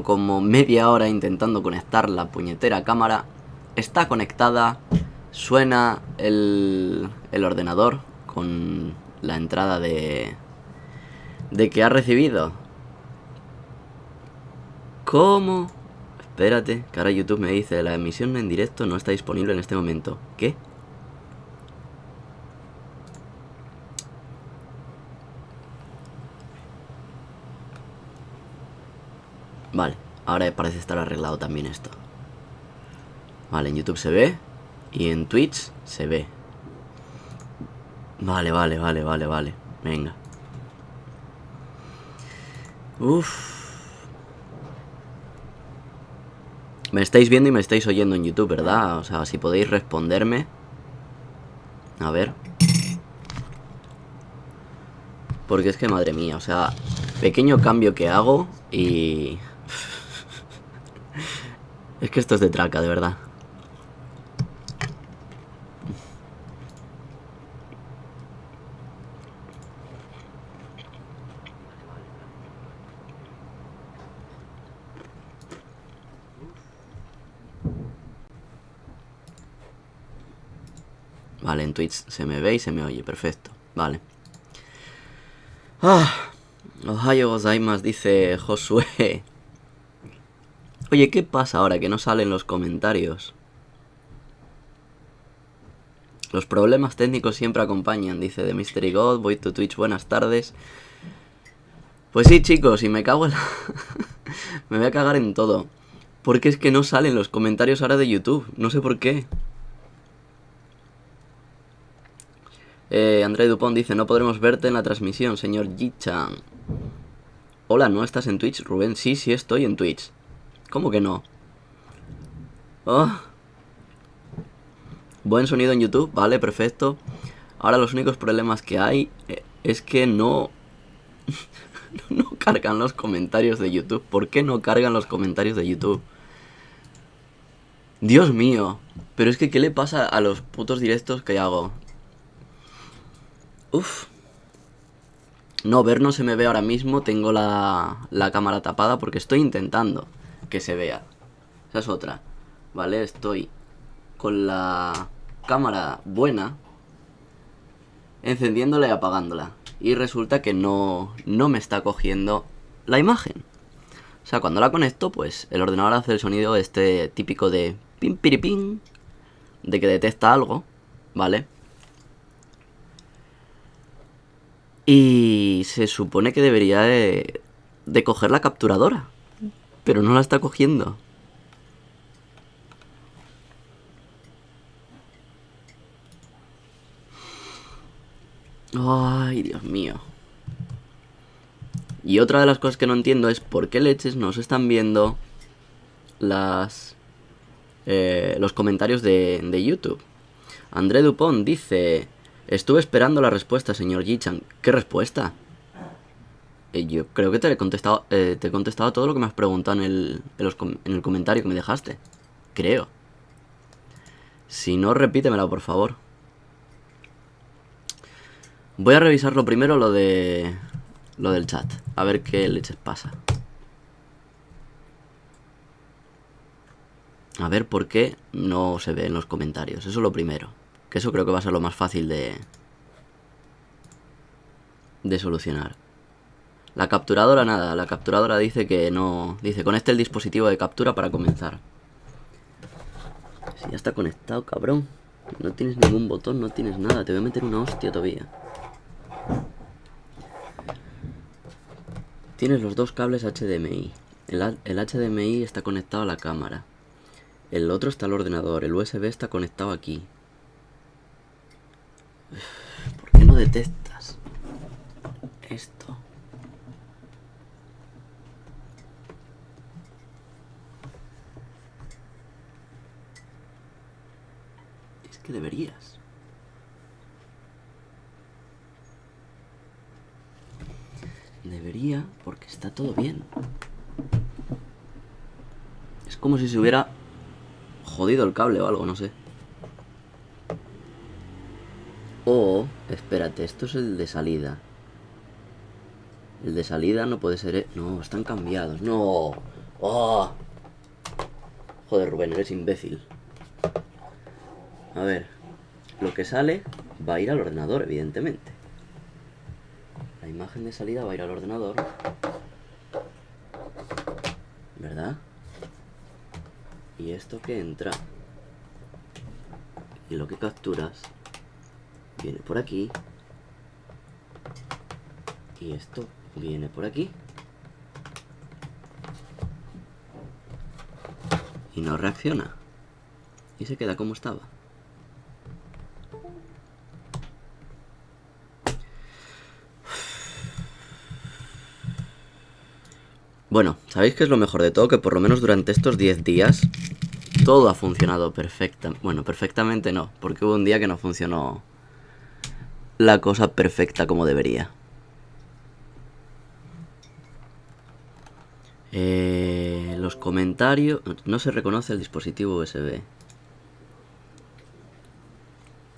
como media hora intentando conectar la puñetera cámara. Está conectada. Suena el ordenador con la entrada de que ha recibido. ¿Cómo? Espérate, que ahora YouTube me dice: la emisión en directo no está disponible en este momento. ¿Qué? Vale, ahora parece estar arreglado también esto. Vale, en YouTube se ve. Y en Twitch se ve. Vale. Venga. Me estáis viendo y me estáis oyendo en YouTube, ¿verdad? O sea, si podéis responderme. A ver. Porque es que, madre mía, o sea, pequeño cambio que hago y... es que esto es de traca, de verdad. Vale, en Twitch se me ve y se me oye, perfecto. Vale. Ohio gozaimasu, dice Josué. Oye, ¿qué pasa ahora que no salen los comentarios? Los problemas técnicos siempre acompañan, dice The Mystery God. Voy to Twitch, buenas tardes. Pues sí, chicos, y me cago en la... me voy a cagar en todo. Porque es que no salen los comentarios ahora de YouTube. No sé por qué. André Dupont dice: no podremos verte en la transmisión, señor Ji-chan. Hola, ¿no estás en Twitch, Rubén? Sí, estoy en Twitch. ¿Cómo que no? Oh. Buen sonido en YouTube, vale, perfecto. Ahora los únicos problemas que hay es que no... no cargan los comentarios de YouTube. ¿Por qué no cargan los comentarios de YouTube? Dios mío. Pero es que, ¿qué le pasa a los putos directos que hago? Uf. No, ver no se me ve ahora mismo. Tengo la cámara tapada porque estoy intentando que se vea. Esa es otra. Vale, estoy con la cámara buena, encendiéndola y apagándola. Y resulta que no me está cogiendo la imagen. O sea, cuando la conecto, pues el ordenador hace el sonido este típico de pim piripim, de que detecta algo, ¿vale? Y se supone que debería de coger la capturadora, pero no la está cogiendo. Ay, Dios mío. Y otra de las cosas que no entiendo es por qué leches no se están viendo los comentarios de YouTube. André Dupont dice: estuve esperando la respuesta, señor Ji-chan. ¿Qué respuesta? Yo creo que te he contestado todo lo que me has preguntado en el comentario que me dejaste. Creo. Si no, repítemela, por favor. Voy a revisarlo primero lo del chat. A ver qué leches pasa. A ver por qué no se ve en los comentarios. Eso es lo primero. Que eso creo que va a ser lo más fácil de solucionar. La capturadora nada. La capturadora dice que no... Dice: conecte el dispositivo de captura para comenzar. Si ya está conectado, cabrón. No tienes ningún botón, no tienes nada. Te voy a meter una hostia todavía. Tienes los dos cables HDMI. El HDMI está conectado a la cámara. El otro está al ordenador. El USB está conectado aquí. ¿Por qué no detectas esto? Es que deberías. Debería, porque está todo bien. Es como si se hubiera jodido el cable o algo, no sé. O, espérate, esto es el de salida. El de salida no puede ser... No, están cambiados. No, ¡Oh! Joder, Rubén, eres imbécil. A ver, lo que sale va a ir al ordenador, evidentemente. La imagen de salida va a ir al ordenador, ¿verdad? Y esto que entra y lo que capturas viene por aquí. Y esto viene por aquí. Y no reacciona. Y se queda como estaba. Bueno, ¿sabéis qué es lo mejor de todo? Que por lo menos durante estos 10 días todo ha funcionado perfectamente. Bueno, perfectamente no, porque hubo un día que no funcionó la cosa perfecta como debería. Los comentarios... No se reconoce el dispositivo USB.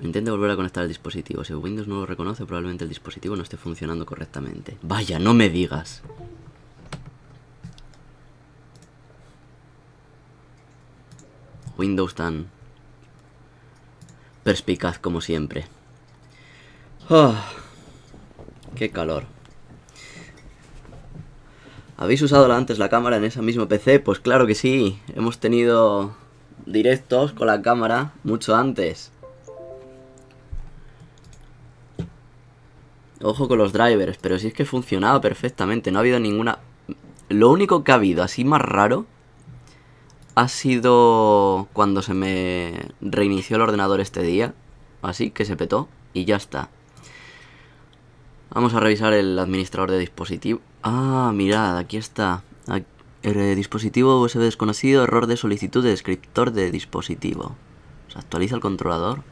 Intente volver a conectar el dispositivo. Si Windows no lo reconoce, probablemente el dispositivo no esté funcionando correctamente. Vaya, no me digas. Windows tan perspicaz como siempre. Oh, qué calor. ¿Habéis usado antes la cámara en esa misma PC? Pues claro que sí. Hemos tenido directos con la cámara mucho antes. Ojo con los drivers, pero si es que funcionaba perfectamente. No ha habido ninguna... Lo único que ha habido así más raro ha sido cuando se me reinició el ordenador este día. Así que se petó y ya está. Vamos a revisar el administrador de dispositivo. Ah, mirad, aquí está. Dispositivo USB desconocido, error de solicitud de descriptor de dispositivo. ¿Se actualiza el controlador?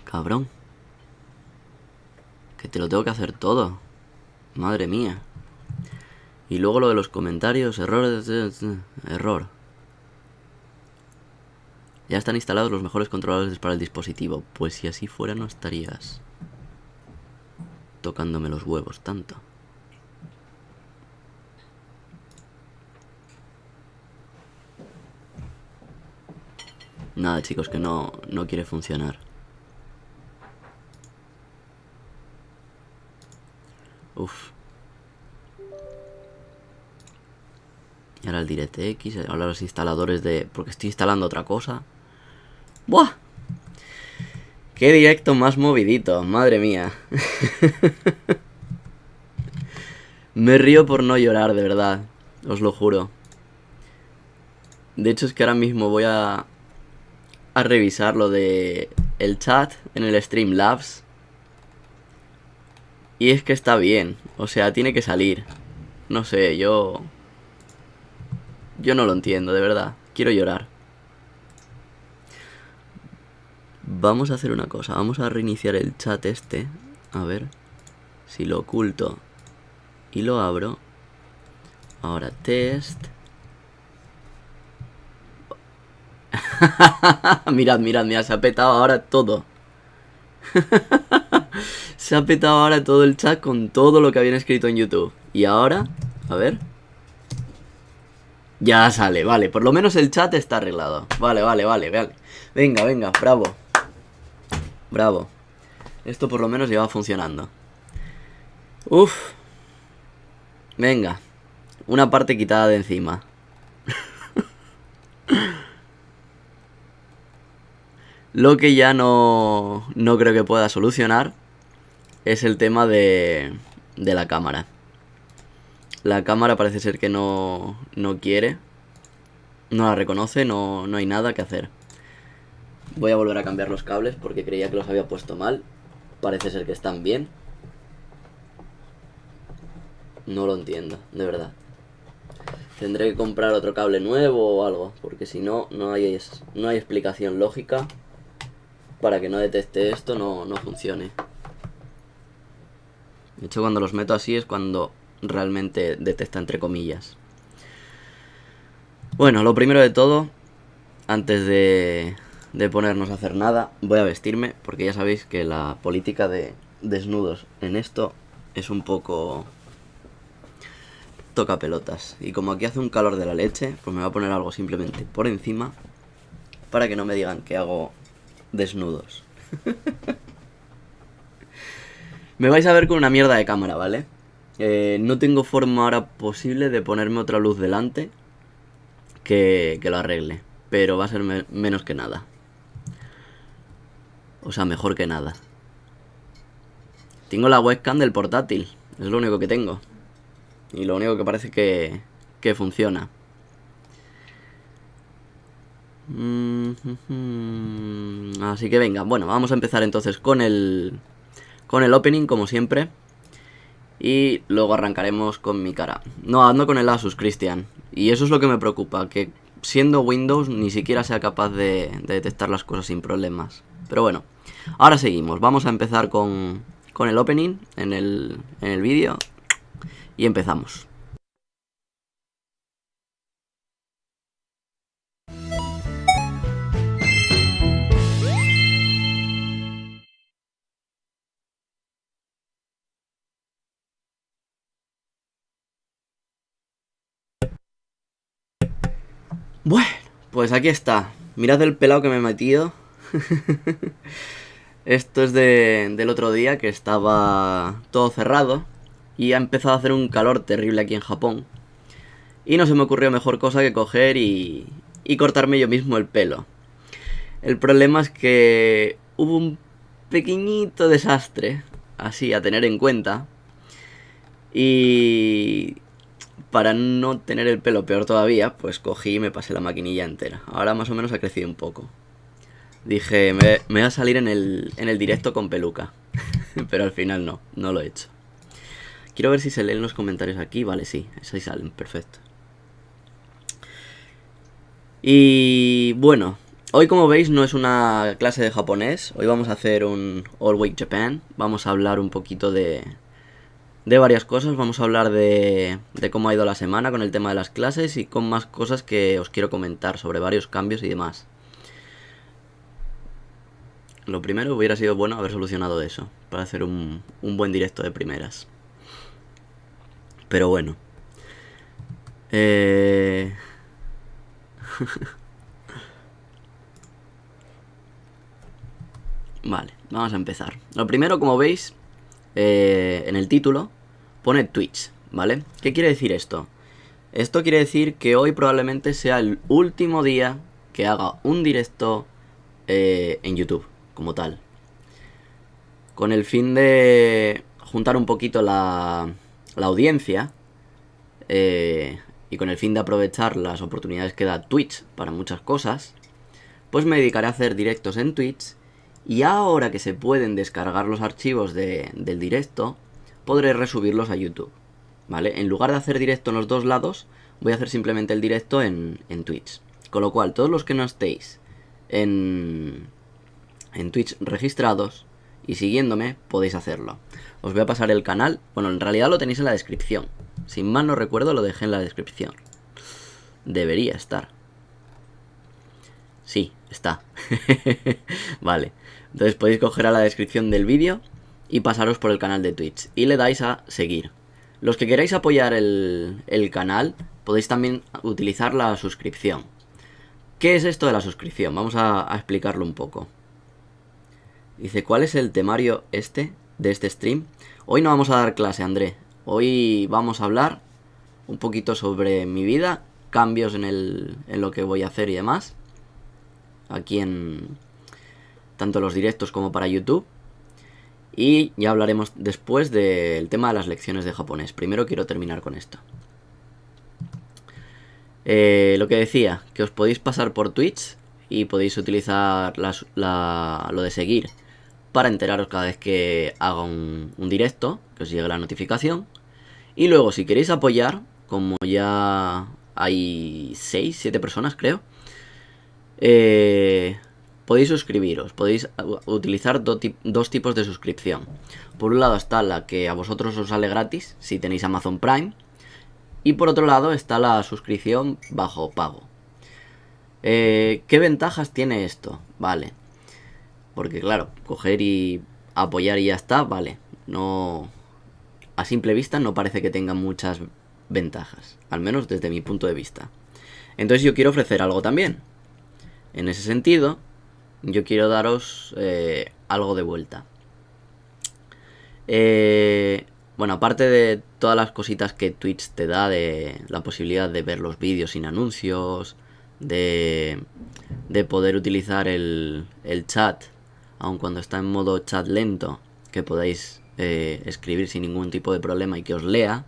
Cabrón. Que te lo tengo que hacer todo. Madre mía. Y luego lo de los comentarios, error. Ya están instalados los mejores controladores para el dispositivo. Pues si así fuera no estarías tocándome los huevos tanto. Nada, chicos, que no quiere funcionar. Uf. Y ahora el DirectX, ahora los instaladores de... Porque estoy instalando otra cosa. ¡Buah! ¡Qué directo más movidito! Madre mía. Me río por no llorar, de verdad. Os lo juro. De hecho es que ahora mismo voy a revisar lo de el chat en el Streamlabs. Y es que está bien. O sea, tiene que salir. No sé, yo no lo entiendo, de verdad. Quiero llorar. Vamos a hacer una cosa. Vamos a reiniciar el chat este. A ver si lo oculto y lo abro. Ahora test. Mirad, mirad, mirad. Se ha petado ahora todo. Se ha petado ahora todo el chat con todo lo que habían escrito en YouTube. Y ahora, a ver. Ya sale, vale. Por lo menos el chat está arreglado. Vale, vale, vale, vale. Venga, venga, bravo. Bravo. Esto por lo menos lleva funcionando. Uf. Venga. Una parte quitada de encima. Lo que ya no creo que pueda solucionar es el tema de la cámara. La cámara parece ser que no quiere. No la reconoce, no hay nada que hacer. Voy a volver a cambiar los cables porque creía que los había puesto mal. Parece ser que están bien. No lo entiendo, de verdad. Tendré que comprar otro cable nuevo o algo, porque si no, no hay explicación lógica para que no detecte esto, no funcione. De hecho, cuando los meto así es cuando realmente detecta, entre comillas. Bueno, lo primero de todo, antes de ponernos a hacer nada, voy a vestirme, porque ya sabéis que la política de desnudos en esto es un poco toca pelotas. Y como aquí hace un calor de la leche, pues me voy a poner algo simplemente por encima para que no me digan que hago desnudos. Me vais a ver con una mierda de cámara, ¿vale? No tengo forma ahora posible de ponerme otra luz delante que lo arregle. Pero va a ser menos que nada. O sea, mejor que nada. Tengo la webcam del portátil. Es lo único que tengo. Y lo único que parece que funciona. Así que venga, bueno, vamos a empezar entonces con el opening, como siempre. Y luego arrancaremos con mi cara. No, ando con el Asus, Cristian. Y eso es lo que me preocupa, que siendo Windows ni siquiera sea capaz de detectar las cosas sin problemas. Pero bueno, ahora seguimos. Vamos a empezar con el opening en el vídeo. Y empezamos. Bueno, pues aquí está. Mirad el pelado que me he metido. Esto es del otro día, que estaba todo cerrado y ha empezado a hacer un calor terrible aquí en Japón. Y no se me ocurrió mejor cosa que coger y cortarme yo mismo el pelo. El problema es que hubo un pequeñito desastre, así a tener en cuenta. Y para no tener el pelo peor todavía, pues cogí y me pasé la maquinilla entera. Ahora más o menos ha crecido un poco. Dije, me voy a salir en el directo con peluca. Pero al final no lo he hecho. Quiero ver si se leen los comentarios aquí. Vale, sí, ahí salen, perfecto. Y bueno, hoy como veis no es una clase de japonés. Hoy vamos a hacer un All Week Japan. Vamos a hablar un poquito de varias cosas. Vamos a hablar de cómo ha ido la semana con el tema de las clases y con más cosas que os quiero comentar sobre varios cambios y demás. Lo primero hubiera sido bueno haber solucionado eso, para hacer un buen directo de primeras. Pero bueno. Vale, vamos a empezar. Lo primero, como veis, en el título pone Twitch, ¿vale? ¿Qué quiere decir esto? Esto quiere decir que hoy probablemente sea el último día que haga un directo en YouTube, como tal. Con el fin de juntar un poquito la audiencia y con el fin de aprovechar las oportunidades que da Twitch para muchas cosas, pues me dedicaré a hacer directos en Twitch. Y ahora que se pueden descargar los archivos del directo, podré resubirlos a YouTube, ¿vale? En lugar de hacer directo en los dos lados, voy a hacer simplemente el directo en Twitch. Con lo cual, todos los que no estéis en Twitch registrados y siguiéndome, podéis hacerlo. Os voy a pasar el canal. Bueno, en realidad lo tenéis en la descripción. Sin mal no recuerdo, lo dejé en la descripción. Debería estar. Sí, está. Vale. Entonces podéis coger a la descripción del vídeo y pasaros por el canal de Twitch. Y le dais a seguir. Los que queráis apoyar el canal, podéis también utilizar la suscripción. ¿Qué es esto de la suscripción? Vamos a explicarlo un poco. Dice, ¿cuál es el temario de este stream? Hoy no vamos a dar clase, André. Hoy vamos a hablar un poquito sobre mi vida, cambios en lo que voy a hacer y demás. Aquí en tanto los directos como para YouTube. Y ya hablaremos después del tema de las lecciones de japonés. Primero quiero terminar con esto. Lo que decía, que os podéis pasar por Twitch y podéis utilizar lo de seguir para enteraros cada vez que haga un directo, que os llegue la notificación. Y luego, si queréis apoyar, como ya hay 6, 7 personas creo, podéis suscribiros, podéis utilizar dos tipos de suscripción. Por un lado está la que a vosotros os sale gratis, si tenéis Amazon Prime. Y por otro lado está la suscripción bajo pago. ¿Qué ventajas tiene esto? Vale. Porque claro, coger y apoyar y ya está, vale. No, a simple vista no parece que tenga muchas ventajas, al menos desde mi punto de vista. Entonces yo quiero ofrecer algo también. En ese sentido, yo quiero daros algo de vuelta. Bueno, aparte de todas las cositas que Twitch te da, de la posibilidad de ver los vídeos sin anuncios, de poder utilizar el chat, aun cuando está en modo chat lento, que podáis escribir sin ningún tipo de problema y que os lea.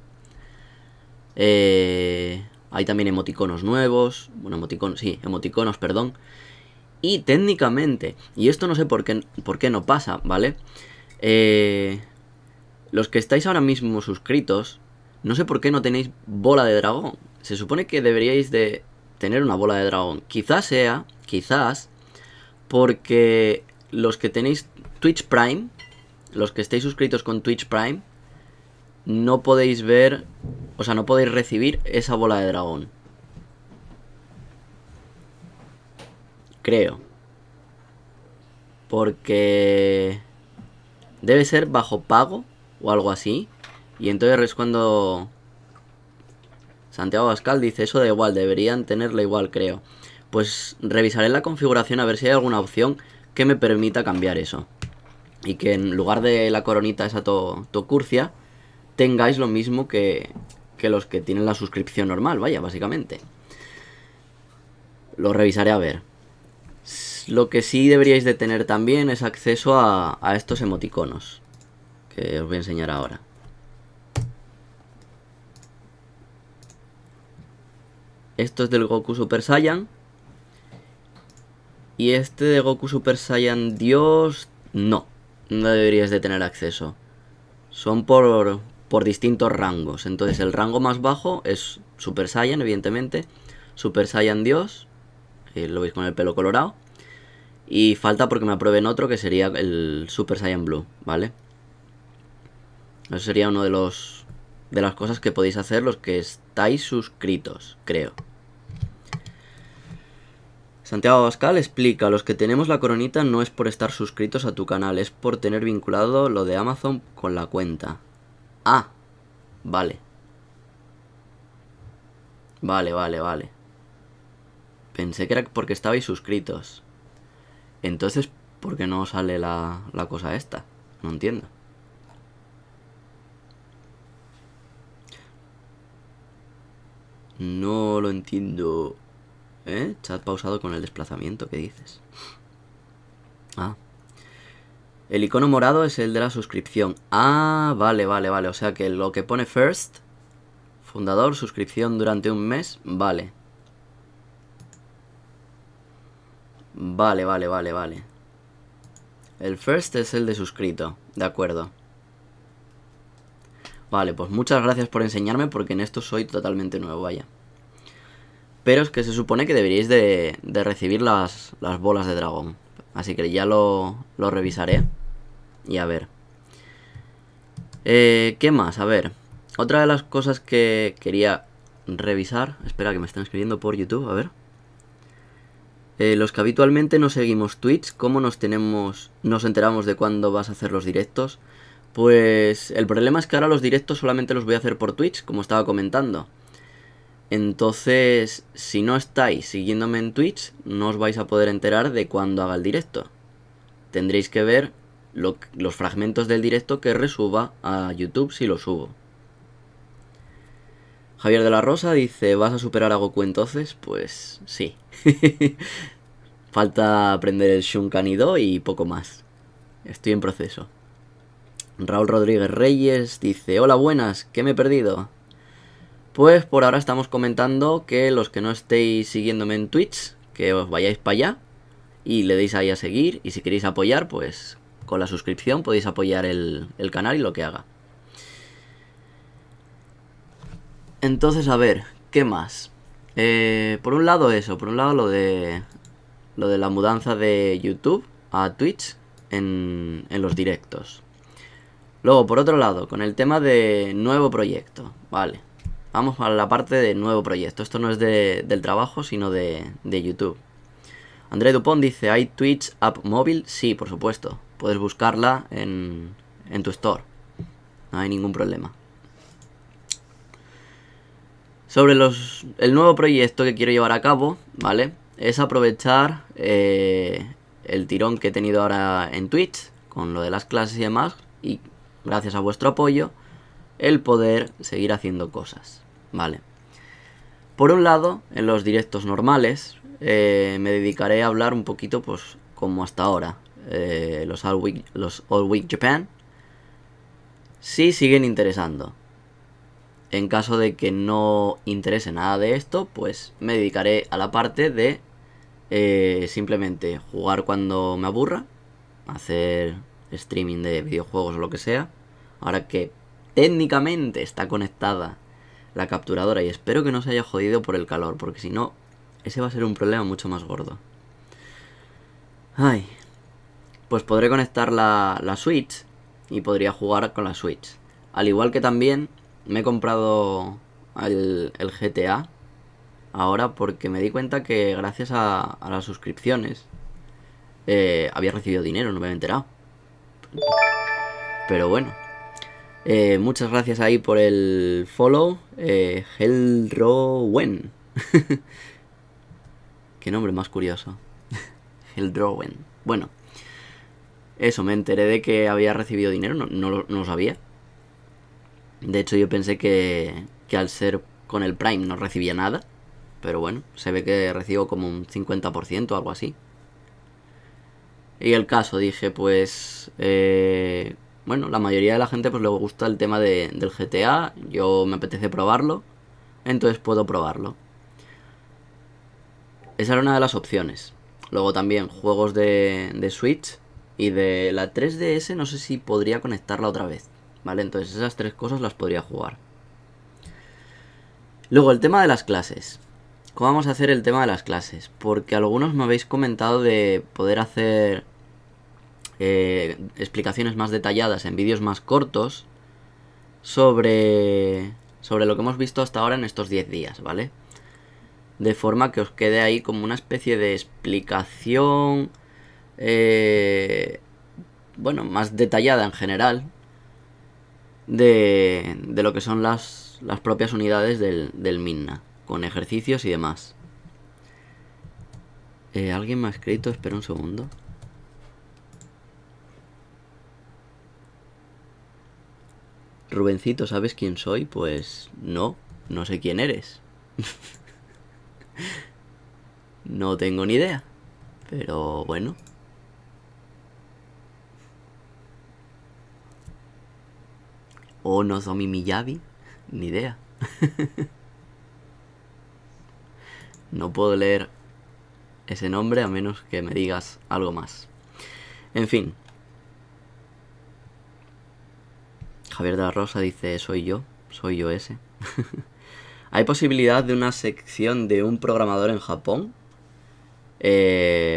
Hay también emoticonos nuevos, bueno, emoticonos, perdón. Y técnicamente, y esto no sé por qué no pasa, ¿vale? Los que estáis ahora mismo suscritos, no sé por qué no tenéis bola de dragón. Se supone que deberíais de tener una bola de dragón. Quizás porque los que tenéis Twitch Prime, los que estéis suscritos con Twitch Prime, no podéis ver, o sea, no podéis recibir esa bola de dragón. Creo. Porque debe ser bajo pago o algo así. Y entonces es cuando Santiago Abascal dice, eso da igual, deberían tenerla igual, creo. Pues revisaré la configuración a ver si hay alguna opción que me permita cambiar eso. Y que en lugar de la coronita esa tocurcia, tengáis lo mismo que los que tienen la suscripción normal, vaya, básicamente. Lo revisaré a ver. Lo que sí deberíais de tener también es acceso a estos emoticonos, que os voy a enseñar ahora. Esto es del Goku Super Saiyan. Y este de Goku Super Saiyan Dios, no deberíais de tener acceso. Son por distintos rangos. Entonces el rango más bajo es Super Saiyan, evidentemente. Super Saiyan Dios, lo veis con el pelo colorado. Y falta porque me aprueben otro, que sería el Super Saiyan Blue, ¿vale? Eso sería uno de las cosas que podéis hacer los que estáis suscritos, creo. Santiago Abascal explica, los que tenemos la coronita no es por estar suscritos a tu canal, es por tener vinculado lo de Amazon con la cuenta. Ah, vale. Vale. Pensé que era porque estabais suscritos. Entonces, ¿por qué no sale la cosa esta? No entiendo. No lo entiendo. Chat pausado con el desplazamiento, ¿qué dices? Ah. El icono morado es el de la suscripción. Ah, vale. O sea que lo que pone first, fundador, suscripción durante un mes, vale. Vale. El first es el de suscrito, de acuerdo. Vale, pues muchas gracias por enseñarme, porque en esto soy totalmente nuevo, vaya. Pero es que se supone que deberíais de recibir las bolas de dragón. Así que ya lo revisaré. Y a ver. ¿Qué más? A ver. Otra de las cosas que quería revisar. Espera, que me están escribiendo por YouTube, a ver. Los que habitualmente no seguimos Twitch, ¿cómo nos enteramos de cuándo vas a hacer los directos? Pues el problema es que ahora los directos solamente los voy a hacer por Twitch, como estaba comentando. Entonces, si no estáis siguiéndome en Twitch, no os vais a poder enterar de cuándo haga el directo. Tendréis que ver los fragmentos del directo que resuba a YouTube si lo subo. Javier de la Rosa dice, ¿vas a superar a Goku entonces? Pues sí. Falta aprender el Shunkanido y poco más. Estoy en proceso. Raúl Rodríguez Reyes dice, hola buenas, ¿qué me he perdido? Pues por ahora estamos comentando que los que no estéis siguiéndome en Twitch, que os vayáis para allá y le deis ahí a seguir, y si queréis apoyar, pues con la suscripción podéis apoyar el canal y lo que haga. Entonces, a ver, ¿qué más? Por un lado eso, por un lado lo de la mudanza de YouTube a Twitch en los directos. Luego, por otro lado, con el tema de nuevo proyecto, vale. Vamos a la parte de nuevo proyecto. Esto no es del trabajo, sino de YouTube. André Dupont dice, ¿hay Twitch app móvil? Sí, por supuesto. Puedes buscarla en tu store. No hay ningún problema. Sobre el nuevo proyecto que quiero llevar a cabo, ¿vale? Es aprovechar el tirón que he tenido ahora en Twitch, con lo de las clases y demás, y gracias a vuestro apoyo, el poder seguir haciendo cosas, ¿vale? Por un lado, en los directos normales, me dedicaré a hablar un poquito, pues, como hasta ahora, los All Week Japan, sí siguen interesando. En caso de que no interese nada de esto, pues me dedicaré a la parte de simplemente jugar cuando me aburra, hacer streaming de videojuegos o lo que sea. Ahora que técnicamente está conectada la capturadora y espero que no se haya jodido por el calor, porque si no, ese va a ser un problema mucho más gordo. Ay, pues podré conectar la Switch y podría jugar con la Switch. Al igual que también me he comprado el GTA ahora porque me di cuenta que gracias a las suscripciones había recibido dinero, no me había enterado. Pero bueno, muchas gracias ahí por el follow, Hellrowen. Qué nombre más curioso. Hellrowen. Bueno, eso, me enteré de que había recibido dinero, no lo sabía. De hecho, yo pensé que al ser con el Prime no recibía nada. Pero bueno, se ve que recibo como un 50% o algo así. Y el caso, dije, pues... bueno, la mayoría de la gente pues le gusta el tema del GTA. Yo me apetece probarlo. Entonces puedo probarlo. Esa era una de las opciones. Luego también juegos de Switch y de la 3DS no sé si podría conectarla otra vez. ¿Vale? Entonces esas tres cosas las podría jugar. Luego el tema de las clases. ¿Cómo vamos a hacer el tema de las clases? Porque algunos me habéis comentado de poder hacer explicaciones más detalladas en vídeos más cortos sobre lo que hemos visto hasta ahora en estos 10 días, ¿vale? De forma que os quede ahí como una especie de explicación, bueno, más detallada en general de lo que son las propias unidades del Minna, con ejercicios y demás. ¿Alguien me ha escrito? Espera un segundo. Rubencito, ¿sabes quién soy? Pues no sé quién eres. No tengo ni idea. Pero bueno. O Nozomi Miyabi, ni idea. No puedo leer ese nombre a menos que me digas algo más. En fin. Javier de la Rosa dice, soy yo ese. ¿Hay posibilidad de una sección de un programador en Japón?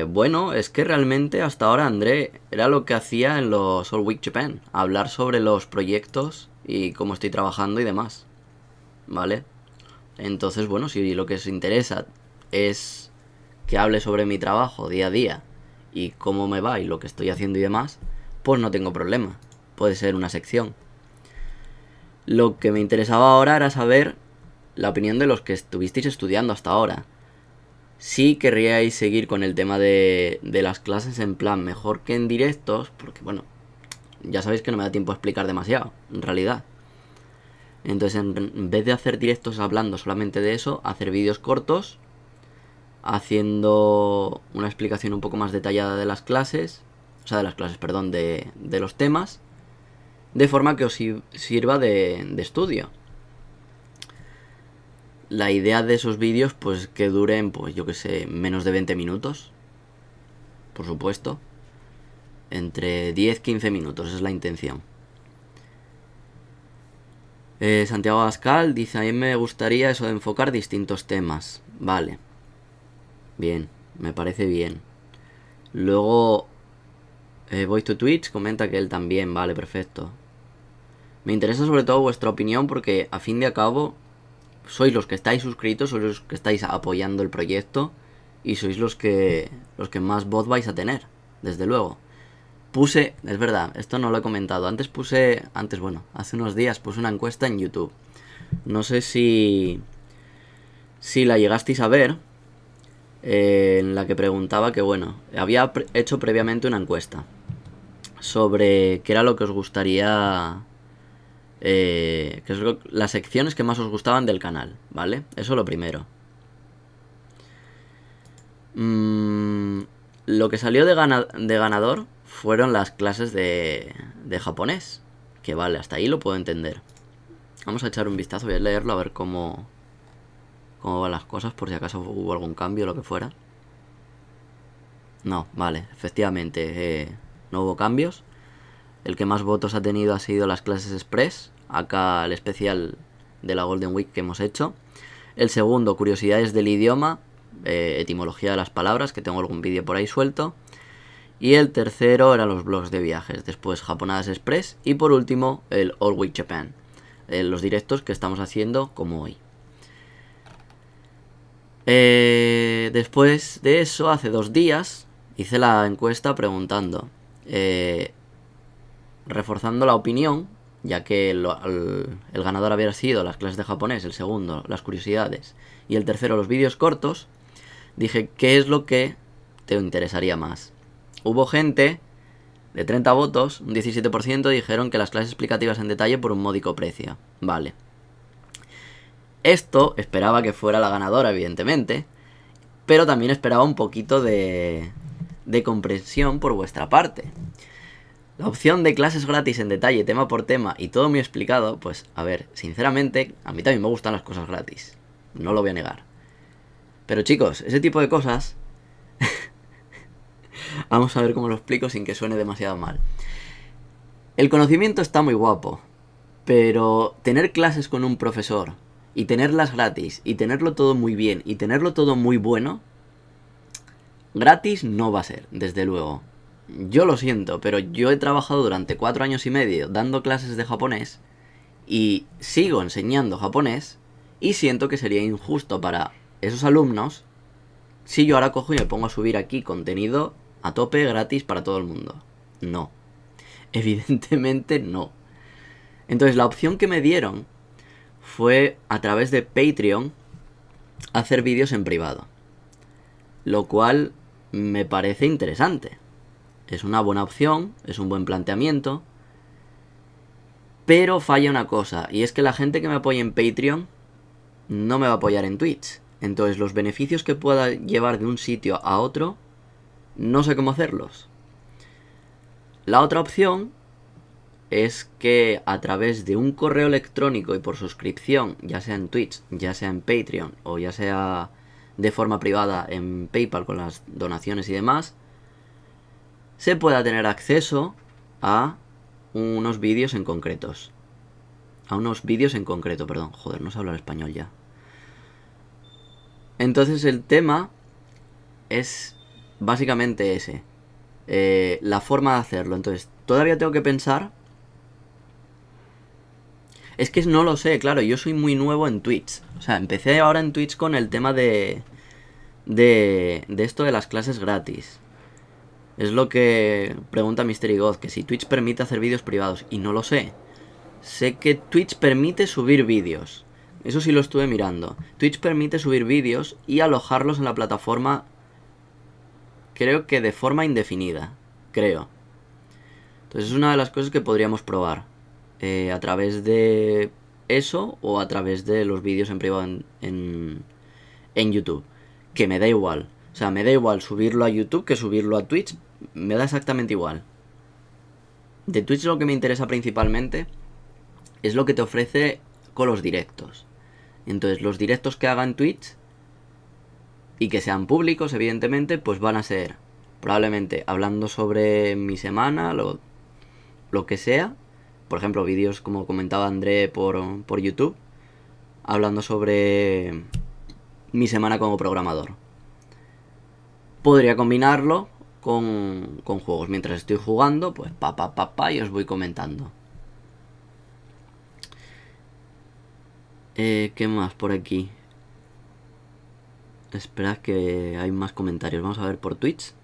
Bueno, es que realmente hasta ahora André era lo que hacía en los All Week Japan, hablar sobre los proyectos y cómo estoy trabajando y demás, ¿vale? Entonces, bueno, si lo que os interesa es que hable sobre mi trabajo día a día y cómo me va y lo que estoy haciendo y demás, pues no tengo problema, puede ser una sección. Lo que me interesaba ahora era saber la opinión de los que estuvisteis estudiando hasta ahora. Si querríais seguir con el tema de las clases en plan mejor que en directos, porque bueno, ya sabéis que no me da tiempo a explicar demasiado, en realidad. Entonces en vez de hacer directos hablando solamente de eso, hacer vídeos cortos, haciendo una explicación un poco más detallada de las clases, o sea, de las clases, perdón, de los temas, de forma que os sirva de estudio. La idea de esos vídeos, pues que duren, pues yo que sé, menos de 20 minutos. Por supuesto. Entre 10-15 minutos, esa es la intención. Santiago Abascal dice, a mí me gustaría eso de enfocar distintos temas. Vale. Bien, me parece bien. Luego, Voice to Twitch comenta que él también, vale, perfecto. Me interesa sobre todo vuestra opinión porque a fin de a cabo sois los que estáis suscritos, sois los que estáis apoyando el proyecto y sois los que más voz vais a tener, desde luego. Puse, es verdad, esto no lo he comentado, hace unos días puse una encuesta en YouTube. No sé si si la llegasteis a ver, en la que preguntaba que, bueno, había hecho previamente una encuesta sobre qué era lo que os gustaría, qué es las secciones que más os gustaban del canal, ¿vale? Eso lo primero. Lo que salió de ganador fueron las clases de japonés, que vale, hasta ahí lo puedo entender. Vamos a echar un vistazo, voy a leerlo a ver cómo van las cosas, por si acaso hubo algún cambio o lo que fuera. No, vale, efectivamente, no hubo cambios. El que más votos ha tenido ha sido las clases express, acá el especial de la Golden Week que hemos hecho. El segundo, curiosidades del idioma, etimología de las palabras, que tengo algún vídeo por ahí suelto. Y el tercero eran los blogs de viajes, después Japonadas Express y por último el All Week Japan, los directos que estamos haciendo como hoy. Después de eso, hace 2 días, hice la encuesta preguntando, reforzando la opinión, ya que el ganador había sido las clases de japonés, el segundo las curiosidades y el tercero los vídeos cortos. Dije, ¿qué es lo que te interesaría más? Hubo gente de 30 votos, un 17% dijeron que las clases explicativas en detalle por un módico precio. Vale. Esto esperaba que fuera la ganadora, evidentemente, pero también esperaba un poquito de comprensión por vuestra parte. La opción de clases gratis en detalle, tema por tema y todo muy explicado, pues a ver, sinceramente, a mí también me gustan las cosas gratis, no lo voy a negar. Pero chicos, ese tipo de cosas... Vamos a ver cómo lo explico sin que suene demasiado mal. El conocimiento está muy guapo, pero tener clases con un profesor y tenerlas gratis y tenerlo todo muy bien y tenerlo todo muy bueno, gratis no va a ser, desde luego. Yo lo siento, pero yo he trabajado durante 4 años y medio dando clases de japonés y sigo enseñando japonés y siento que sería injusto para esos alumnos si yo ahora cojo y me pongo a subir aquí contenido a tope gratis para todo el mundo. No. Evidentemente no. Entonces la opción que me dieron fue a través de Patreon hacer vídeos en privado, lo cual me parece interesante. Es una buena opción, es un buen planteamiento, pero falla una cosa, y es que la gente que me apoya en Patreon no me va a apoyar en Twitch. Entonces los beneficios que pueda llevar de un sitio a otro, no sé cómo hacerlos. La otra opción es que a través de un correo electrónico y por suscripción, ya sea en Twitch, ya sea en Patreon o ya sea de forma privada en PayPal con las donaciones y demás, se pueda tener acceso a unos vídeos en concretos. A unos vídeos en concreto, perdón. Joder, no sé hablar español ya. Entonces el tema es básicamente ese. La forma de hacerlo. Entonces, todavía tengo que pensar. Es que no lo sé, claro, yo soy muy nuevo en Twitch. O sea, empecé ahora en Twitch con el tema de esto de las clases gratis. Es lo que pregunta Mystery God, que si Twitch permite hacer vídeos privados. Y no lo sé. Sé que Twitch permite subir vídeos. Eso sí lo estuve mirando. Twitch permite subir vídeos y alojarlos en la plataforma, creo que de forma indefinida. Creo. Entonces es una de las cosas que podríamos probar. A través de eso o a través de los vídeos en privado en YouTube. Que me da igual. O sea, me da igual subirlo a YouTube que subirlo a Twitch. Me da exactamente igual. De Twitch lo que me interesa principalmente es lo que te ofrece con los directos. Entonces los directos que haga en Twitch y que sean públicos, evidentemente, pues van a ser probablemente hablando sobre mi semana, lo que sea. Por ejemplo, vídeos como comentaba André por YouTube, hablando sobre mi semana como programador. Podría combinarlo con juegos. Mientras estoy jugando, pues y os voy comentando. ¿Qué más por aquí? Esperad que hay más comentarios. Vamos a ver por Twitch.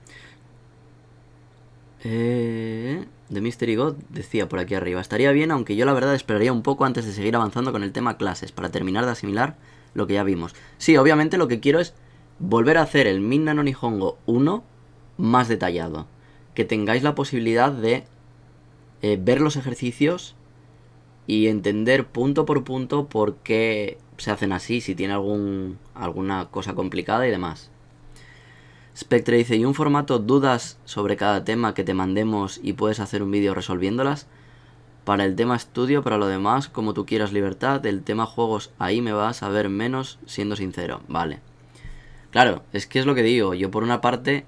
The Mystery God decía por aquí arriba: estaría bien, aunque yo la verdad esperaría un poco antes de seguir avanzando con el tema clases, para terminar de asimilar lo que ya vimos. Sí, obviamente lo que quiero es volver a hacer el Minna no Nihongo 1 más detallado. Que tengáis la posibilidad de ver los ejercicios y entender punto por punto por qué se hacen así, si tiene alguna cosa complicada y demás. Spectre dice, ¿y un formato dudas sobre cada tema que te mandemos y puedes hacer un vídeo resolviéndolas? Para el tema estudio, para lo demás, como tú quieras libertad, el tema juegos ahí me vas a ver menos, siendo sincero. Vale. Claro, es que es lo que digo, yo por una parte,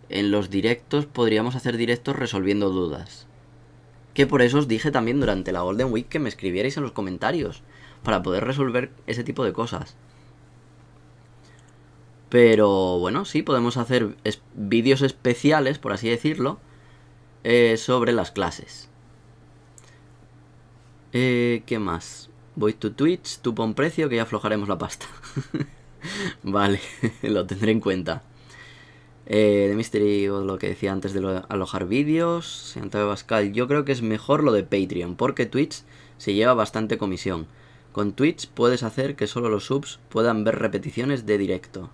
en los directos podríamos hacer directos resolviendo dudas. Que por eso os dije también durante la Golden Week que me escribierais en los comentarios, para poder resolver ese tipo de cosas. Pero bueno, sí, podemos hacer vídeos especiales, por así decirlo, sobre las clases. ¿Qué más? Voy to Twitch, tú pon precio que ya aflojaremos la pasta. Vale, lo tendré en cuenta. De Mystery, o lo que decía antes de alojar vídeos. Santiago Pascal, yo creo que es mejor lo de Patreon, porque Twitch se lleva bastante comisión. Con Twitch puedes hacer que solo los subs puedan ver repeticiones de directo.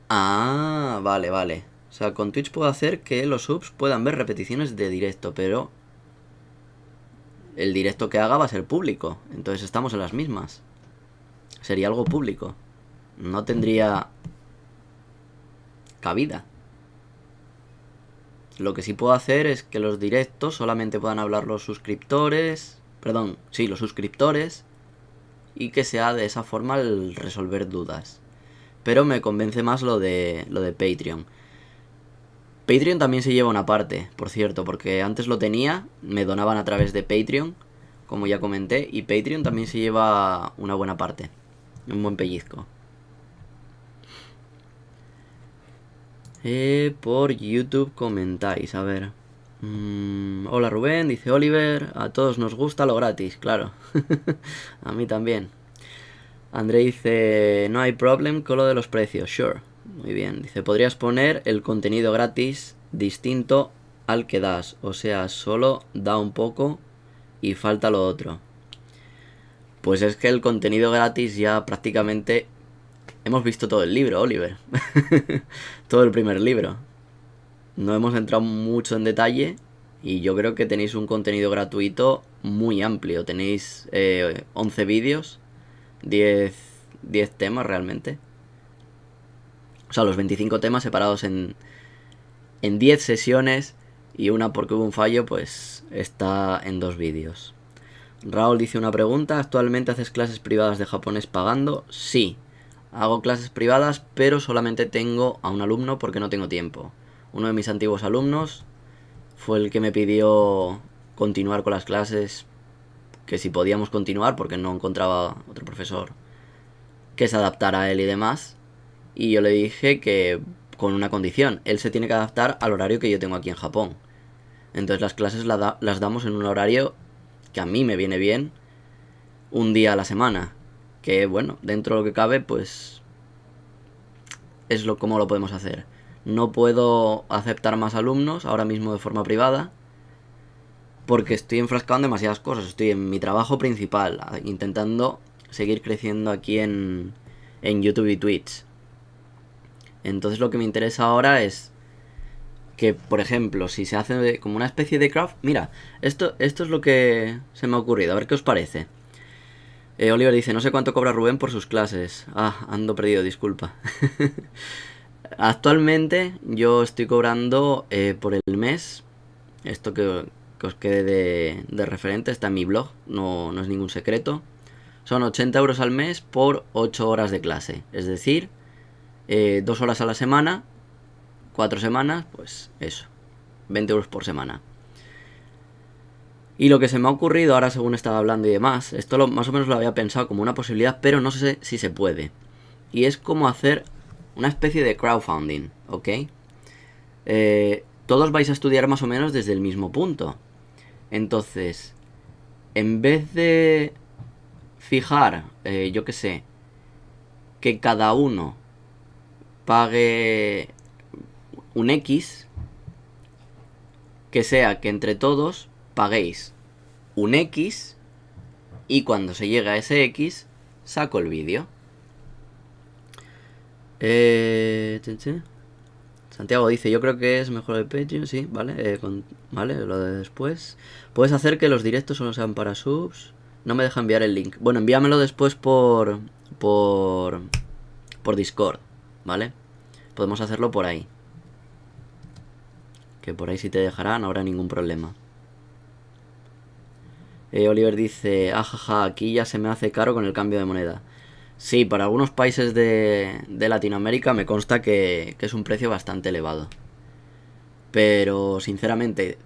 Ah, vale, vale. O sea, con Twitch puedo hacer que los subs puedan ver repeticiones de directo, pero el directo que haga va a ser público. Entonces estamos en las mismas. Sería algo público. No tendría cabida. Lo que sí puedo hacer es que los directos solamente puedan hablar los suscriptores. Perdón, sí, los suscriptores. Y que sea de esa forma el resolver dudas. Pero me convence más lo de Patreon. Patreon también se lleva una parte, por cierto, porque antes lo tenía, me donaban a través de Patreon, como ya comenté, y Patreon también se lleva una buena parte, un buen pellizco. Por YouTube comentáis, a ver. Hola Rubén, dice Oliver, a todos nos gusta lo gratis, claro. A mí también. André dice, no hay problem con lo de los precios, sure. Muy bien, dice, podrías poner el contenido gratis distinto al que das, o sea, solo da un poco y falta lo otro. Pues es que el contenido gratis ya prácticamente hemos visto todo el libro, Oliver. Todo el primer libro. No hemos entrado mucho en detalle y yo creo que tenéis un contenido gratuito muy amplio. Tenéis 11 vídeos, 10 temas realmente. O sea, los 25 temas separados en 10 sesiones y una porque hubo un fallo, pues está en 2 vídeos. Raúl dice una pregunta, ¿actualmente haces clases privadas de japonés pagando? Sí, hago clases privadas, pero solamente tengo a un alumno porque no tengo tiempo. Uno de mis antiguos alumnos fue el que me pidió continuar con las clases, que si podíamos continuar porque no encontraba otro profesor que se adaptara a él y demás. Y yo le dije que con una condición, él se tiene que adaptar al horario que yo tengo aquí en Japón. Entonces las clases las damos en un horario que a mí me viene bien, un día a la semana. Que bueno, dentro de lo que cabe, pues es como lo podemos hacer. No puedo aceptar más alumnos ahora mismo de forma privada, porque estoy enfrascado en demasiadas cosas. Estoy en mi trabajo principal, intentando seguir creciendo aquí en YouTube y Twitch. Entonces lo que me interesa ahora es que, por ejemplo, si se hace como una especie de craft... Mira, esto es lo que se me ha ocurrido, a ver qué os parece. Oliver dice, no sé cuánto cobra Rubén por sus clases. Ah, ando perdido, disculpa. Actualmente yo estoy cobrando por el mes. Esto que os quede de referente, está en mi blog, no es ningún secreto. Son 80 euros al mes por 8 horas de clase. Es decir, 2 horas a la semana, 4 semanas, pues eso, 20 euros por semana. Y lo que se me ha ocurrido ahora según estaba hablando y demás, esto más o menos lo había pensado como una posibilidad, pero no sé si se puede. Y es como hacer una especie de crowdfunding, ¿ok? Todos vais a estudiar más o menos desde el mismo punto. Entonces, en vez de fijar, yo qué sé, que cada uno pague un X, que sea que entre todos paguéis un X y cuando se llegue a ese X saco el vídeo. Santiago dice, yo creo que es mejor el Patreon, sí, vale, vale, lo de después. Puedes hacer que los directos solo sean para subs. No me deja enviar el link. Bueno, envíamelo después por Discord, ¿vale? Podemos hacerlo por ahí. Que por ahí sí te dejará, no habrá ningún problema. Oliver dice, ajaja, aquí ya se me hace caro con el cambio de moneda. Sí, para algunos países de Latinoamérica me consta que es un precio bastante elevado. Pero, sinceramente,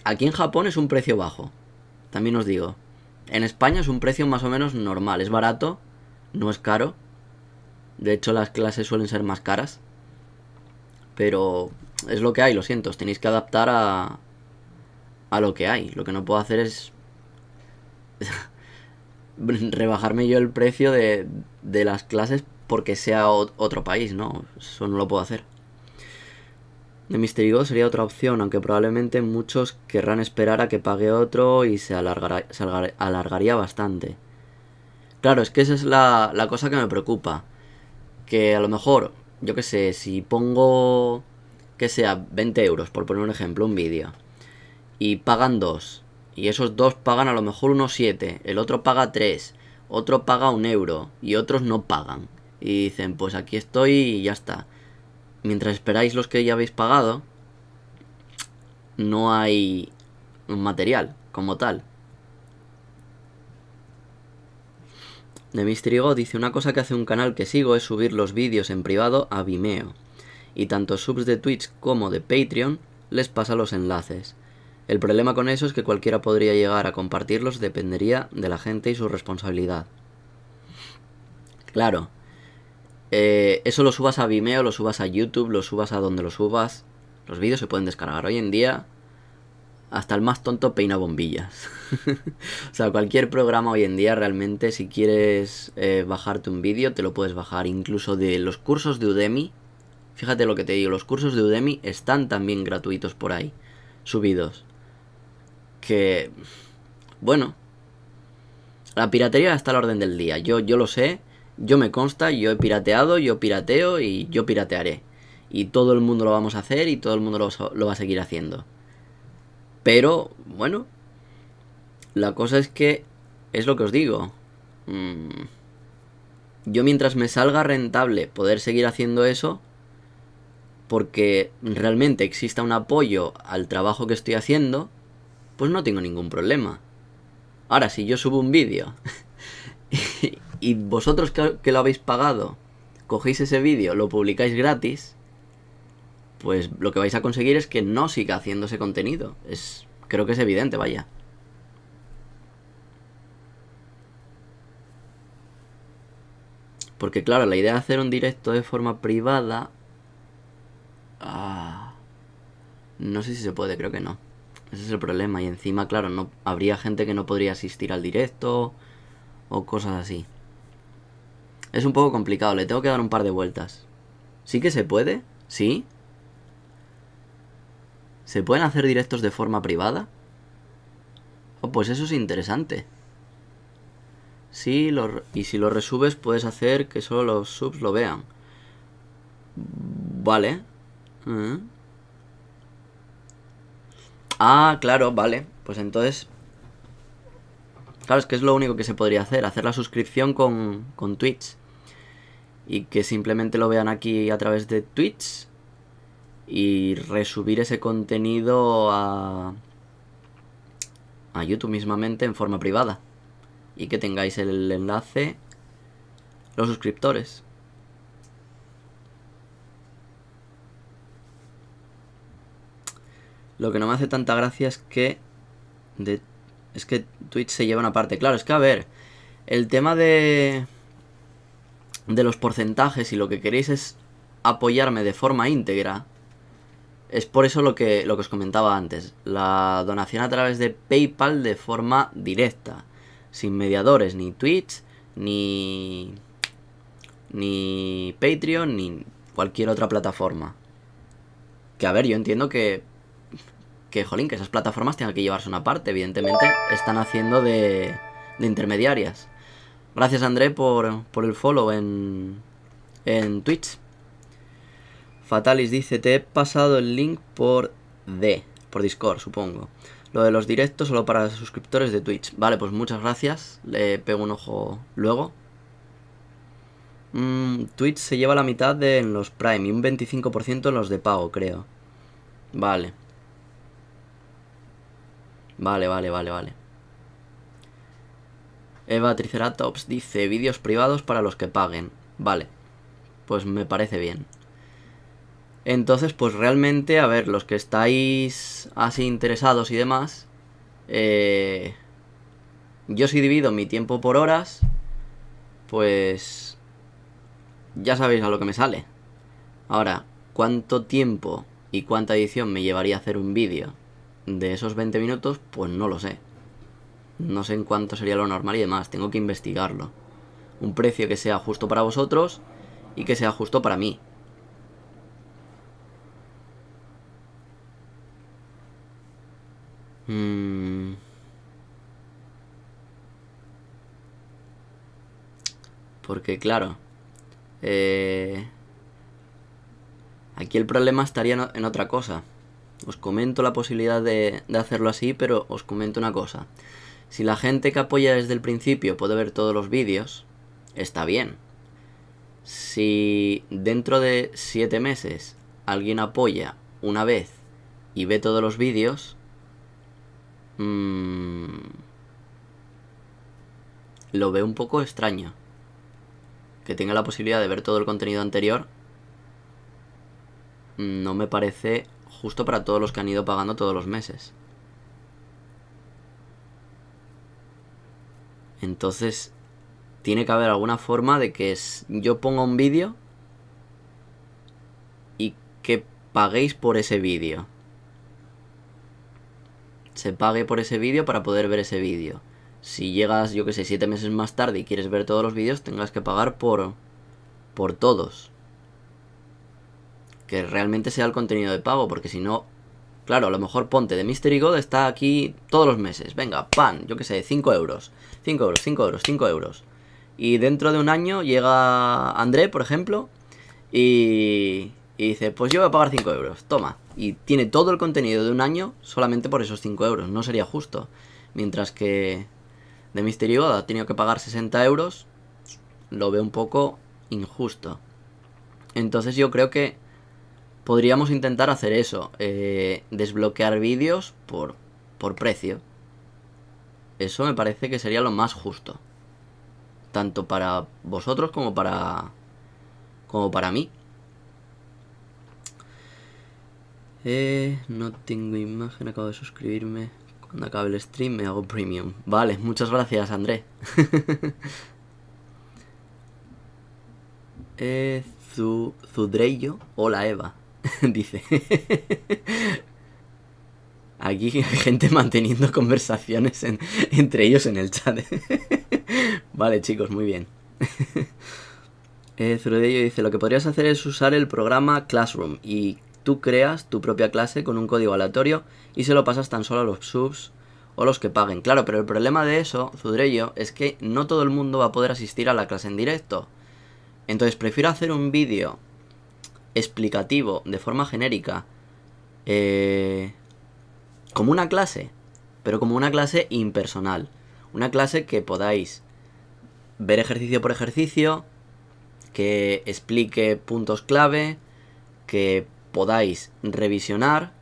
aquí en Japón es un precio bajo. También os digo. En España es un precio más o menos normal. Es barato, no es caro. De hecho, las clases suelen ser más caras. Pero es lo que hay, lo siento. Os tenéis que adaptar a lo que hay. Lo que no puedo hacer es rebajarme yo el precio de las clases porque sea otro país, ¿no? Eso no lo puedo hacer. De Mystery God sería otra opción, aunque probablemente muchos querrán esperar a que pague otro y se alargaría bastante. Claro, es que esa es la cosa que me preocupa. Que a lo mejor, yo qué sé, si pongo que sea 20 euros, por poner un ejemplo, un vídeo, y pagan 2, y esos 2 pagan a lo mejor unos 7, el otro paga 3, otro paga 1 euro, y otros no pagan. Y dicen, pues aquí estoy y ya está. Mientras esperáis los que ya habéis pagado, no hay un material como tal. De Mystery God dice, una cosa que hace un canal que sigo es subir los vídeos en privado a Vimeo. Y tanto subs de Twitch como de Patreon les pasa los enlaces. El problema con eso es que cualquiera podría llegar a compartirlos, dependería de la gente y su responsabilidad. Claro. Eso lo subas a Vimeo, lo subas a YouTube, lo subas a donde lo subas. Los vídeos se pueden descargar. Hoy en día, hasta el más tonto peina bombillas. O sea, cualquier programa hoy en día realmente, si quieres bajarte un vídeo, te lo puedes bajar. Incluso de los cursos de Udemy. Fíjate lo que te digo, los cursos de Udemy están también gratuitos por ahí, subidos. Que, bueno, la piratería está a la orden del día. Yo lo sé, yo me consta, yo he pirateado, yo pirateo y yo piratearé. Y todo el mundo lo vamos a hacer y todo el mundo lo va a seguir haciendo. Pero, bueno, la cosa es que, es lo que os digo. Yo mientras me salga rentable poder seguir haciendo eso, porque realmente exista un apoyo al trabajo que estoy haciendo, pues no tengo ningún problema. Ahora, si yo subo un vídeo y vosotros que lo habéis pagado, cogéis ese vídeo, lo publicáis gratis, pues lo que vais a conseguir es que no siga haciendo ese contenido. Creo que es evidente, vaya. Porque claro, la idea de hacer un directo de forma privada... no sé si se puede, creo que no. Ese es el problema. Y encima, claro, no habría gente que no podría asistir al directo o cosas así. Es un poco complicado, le tengo que dar un par de vueltas. ¿Sí que se puede? ¿Sí? ¿Se pueden hacer directos de forma privada? Oh, pues eso es interesante. Sí, y si lo resubes puedes hacer que solo los subs lo vean. Vale. Claro, vale. Pues entonces... Claro, es que es lo único que se podría hacer la suscripción con Twitch. Y que simplemente lo vean aquí a través de Twitch. Y resubir ese contenido a YouTube mismamente en forma privada. Y que tengáis el enlace los suscriptores. Lo que no me hace tanta gracia es que Twitch se lleva una parte. Claro, es que a ver, el tema de los porcentajes y lo que queréis es apoyarme de forma íntegra. Es por eso lo que os comentaba antes. La donación a través de PayPal de forma directa. Sin mediadores, ni Twitch, ni Patreon, ni cualquier otra plataforma. Que a ver, yo entiendo que jolín, que esas plataformas tengan que llevarse una parte. Evidentemente están haciendo de intermediarias. Gracias, André, por el follow en Twitch. Fatalis dice, te he pasado el link por Discord, supongo. Lo de los directos solo para suscriptores de Twitch. Vale, pues muchas gracias. Le pego un ojo luego. Twitch se lleva la mitad en los Prime y un 25% en los de pago, creo. Vale. Vale. Eva Triceratops dice, vídeos privados para los que paguen. Vale, pues me parece bien. Entonces, pues realmente, a ver, los que estáis así interesados y demás, yo si divido mi tiempo por horas, pues ya sabéis a lo que me sale. Ahora, ¿cuánto tiempo y cuánta edición me llevaría a hacer un vídeo de esos 20 minutos? Pues no lo sé. No sé en cuánto sería lo normal y demás, tengo que investigarlo. Un precio que sea justo para vosotros y que sea justo para mí. Porque claro, aquí el problema estaría en otra cosa. Os comento la posibilidad de hacerlo así, pero os comento una cosa. Si la gente que apoya desde el principio puede ver todos los vídeos, está bien. Si dentro de 7 meses alguien apoya una vez y ve todos los vídeos, lo veo un poco extraño. Que tenga la posibilidad de ver todo el contenido anterior no me parece justo para todos los que han ido pagando todos los meses. Entonces tiene que haber alguna forma de que yo ponga un vídeo y que paguéis por ese vídeo. Se pague por ese vídeo para poder ver ese vídeo. Si llegas, yo que sé, 7 meses más tarde y quieres ver todos los vídeos, tengas que pagar por todos. Que realmente sea el contenido de pago, porque si no, claro, a lo mejor ponte de Mystery God está aquí todos los meses. Venga, pan, yo que sé, 5 euros. 5 euros, 5 euros, 5 euros. Y dentro de un año llega André, por ejemplo, y dice, pues yo voy a pagar 5 euros, toma. Y tiene todo el contenido de un año solamente por esos 5 euros. No sería justo. Mientras que de Mystery God ha tenido que pagar 60 euros, lo veo un poco injusto. Entonces yo creo que podríamos intentar hacer eso, desbloquear vídeos por precio. Eso me parece que sería lo más justo. Tanto para vosotros como para mí. No tengo imagen, acabo de suscribirme. Cuando acabe el stream me hago premium. Vale, muchas gracias, André. Zudreyo, hola Eva. Dice. Aquí hay gente manteniendo conversaciones entre ellos en el chat. Vale, chicos, muy bien. Zudreyo dice, lo que podrías hacer es usar el programa Classroom y tú creas tu propia clase con un código aleatorio y se lo pasas tan solo a los subs o los que paguen. Claro, pero el problema de eso, Zudreyo, es que no todo el mundo va a poder asistir a la clase en directo. Entonces prefiero hacer un vídeo explicativo de forma genérica, como una clase, pero como una clase impersonal. Una clase que podáis ver ejercicio por ejercicio, que explique puntos clave, que podáis revisionar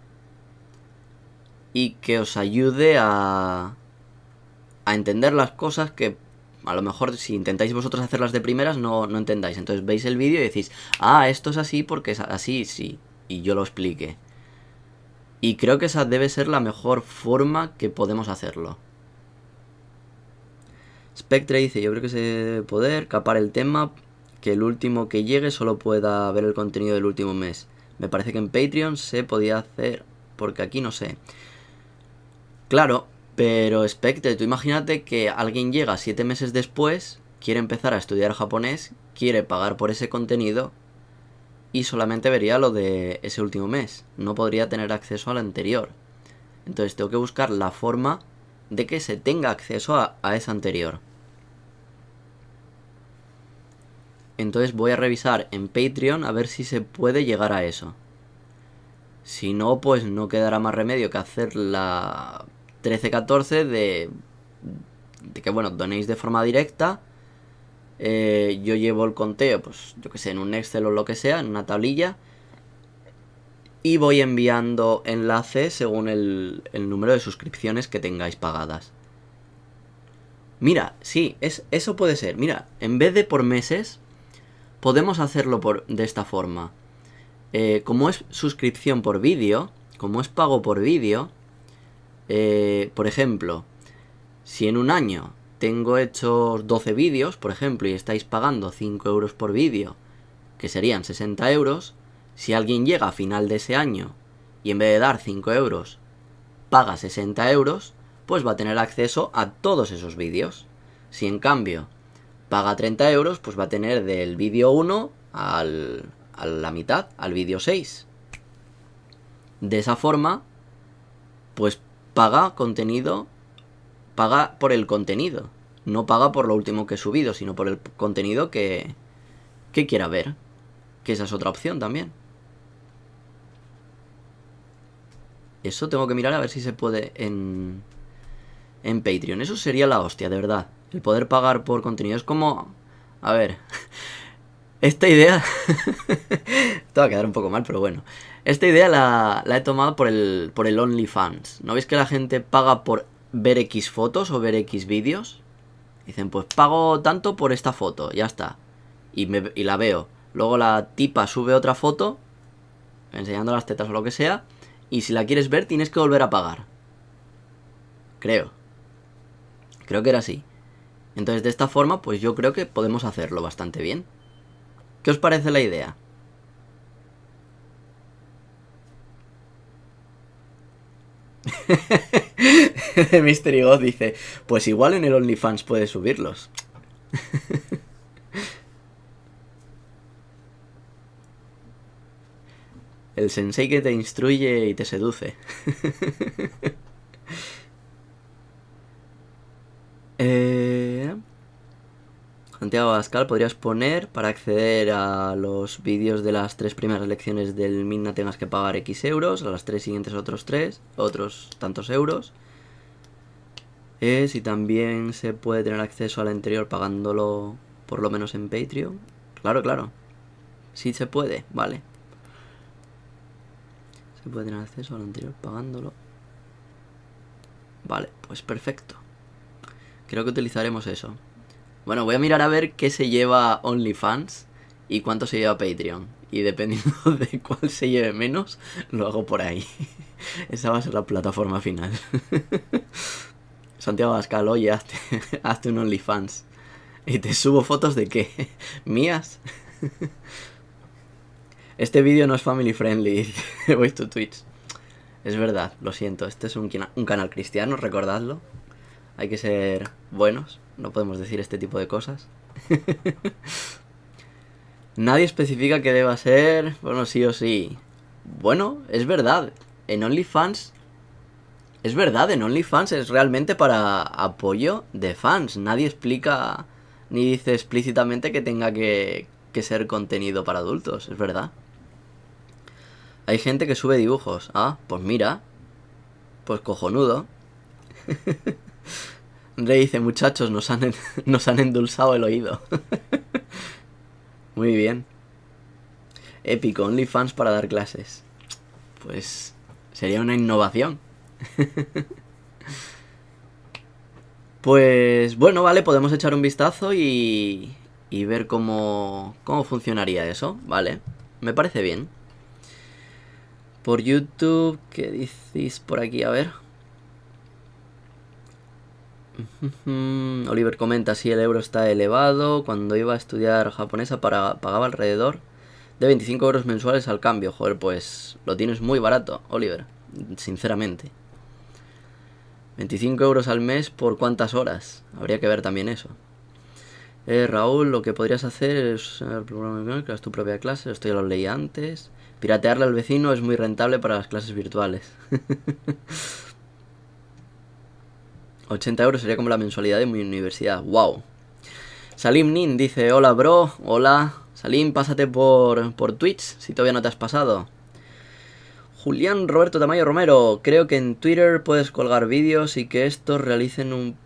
y que os ayude a entender las cosas que a lo mejor si intentáis vosotros hacerlas de primeras no entendáis. Entonces veis el vídeo y decís, ah, esto es así porque es así, sí, y yo lo explique. Y creo que esa debe ser la mejor forma que podemos hacerlo. Spectre dice, yo creo que se debe poder capar el tema, que el último que llegue solo pueda ver el contenido del último mes. Me parece que en Patreon se podía hacer, porque aquí no sé. Claro, pero Spectre, tú imagínate que alguien llega 7 meses después, quiere empezar a estudiar japonés, quiere pagar por ese contenido y solamente vería lo de ese último mes. No podría tener acceso al anterior. Entonces tengo que buscar la forma de que se tenga acceso a ese anterior. Entonces voy a revisar en Patreon a ver si se puede llegar a eso. Si no, pues no quedará más remedio que hacer la 13-14 de que, bueno, donéis de forma directa. Yo llevo el conteo, pues yo que sé, en un Excel o lo que sea, en una tablilla. Y voy enviando enlaces según el número de suscripciones que tengáis pagadas. Mira, sí, eso puede ser. Mira, en vez de por meses, podemos hacerlo de esta forma. Como es suscripción por vídeo, como es pago por vídeo, por ejemplo, si en un año tengo hechos 12 vídeos, por ejemplo, y estáis pagando 5 euros por vídeo, que serían 60 euros, si alguien llega a final de ese año y en vez de dar 5 euros paga 60 euros, pues va a tener acceso a todos esos vídeos. Si en cambio paga 30 euros, pues va a tener del vídeo 1 a la mitad, al vídeo 6. De esa forma, pues paga contenido, paga por el contenido. No paga por lo último que he subido, sino por el contenido que quiera ver. Que esa es otra opción también. Eso tengo que mirar a ver si se puede en Patreon. Eso sería la hostia, de verdad. El poder pagar por contenido. Es como... A ver... Esta idea... Esto va a quedar un poco mal, pero bueno. Esta idea la he tomado por el OnlyFans. ¿No veis que la gente paga por ver X fotos o ver X vídeos? Dicen, pues pago tanto por esta foto, ya está. Y la veo. Luego la tipa sube otra foto, enseñando las tetas o lo que sea, y si la quieres ver tienes que volver a pagar. Creo que era así. Entonces de esta forma, pues yo creo que podemos hacerlo bastante bien. ¿Qué os parece la idea? Mystery God dice, pues igual en el OnlyFans puedes subirlos. El sensei que te instruye y te seduce. Santiago Abascal, podrías poner para acceder a los vídeos de las 3 primeras lecciones del Minna tengas que pagar X euros, a las 3 siguientes otros tantos euros. Si también se puede tener acceso al anterior pagándolo por lo menos en Patreon. Claro. Sí se puede, vale. Se puede tener acceso al anterior pagándolo. Vale, pues perfecto. Creo que utilizaremos eso. Bueno, voy a mirar a ver qué se lleva OnlyFans y cuánto se lleva Patreon. Y dependiendo de cuál se lleve menos, lo hago por ahí. Esa va a ser la plataforma final. Santiago Abascal, oye, hazte un OnlyFans. ¿Y te subo fotos de qué? ¿Mías? Este vídeo no es family friendly. Voy to Twitch. Es verdad, lo siento. Este es un canal cristiano, recordadlo. Hay que ser buenos. No podemos decir este tipo de cosas. Nadie especifica que deba ser... Bueno, sí o sí. Bueno, es verdad. En OnlyFans... Es verdad, en OnlyFans es realmente para apoyo de fans. Nadie explica ni dice explícitamente que tenga que ser contenido para adultos. Es verdad. Hay gente que sube dibujos. Ah, pues mira. Pues cojonudo. Rey dice, muchachos, nos han endulzado el oído. Muy bien. Épico, OnlyFans para dar clases. Pues sería una innovación. Pues bueno, vale, podemos echar un vistazo y ver cómo funcionaría eso, vale. Me parece bien. Por YouTube, ¿qué decís por aquí? A ver. Oliver comenta, si el euro está elevado. Cuando iba a estudiar japonesa pagaba alrededor de 25 euros mensuales al cambio. Joder, pues lo tienes muy barato, Oliver, sinceramente. 25 euros al mes por cuántas horas. Habría que ver también eso. Raúl, lo que podrías hacer es creas tu propia clase. Esto ya lo leí antes. Piratearle al vecino es muy rentable para las clases virtuales. 80 euros sería como la mensualidad de mi universidad. ¡Wow! Salim Nin dice, hola bro, hola. Salim, pásate por Twitch, si todavía no te has pasado. Julián Roberto Tamayo Romero, creo que en Twitter puedes colgar vídeos y que estos realicen un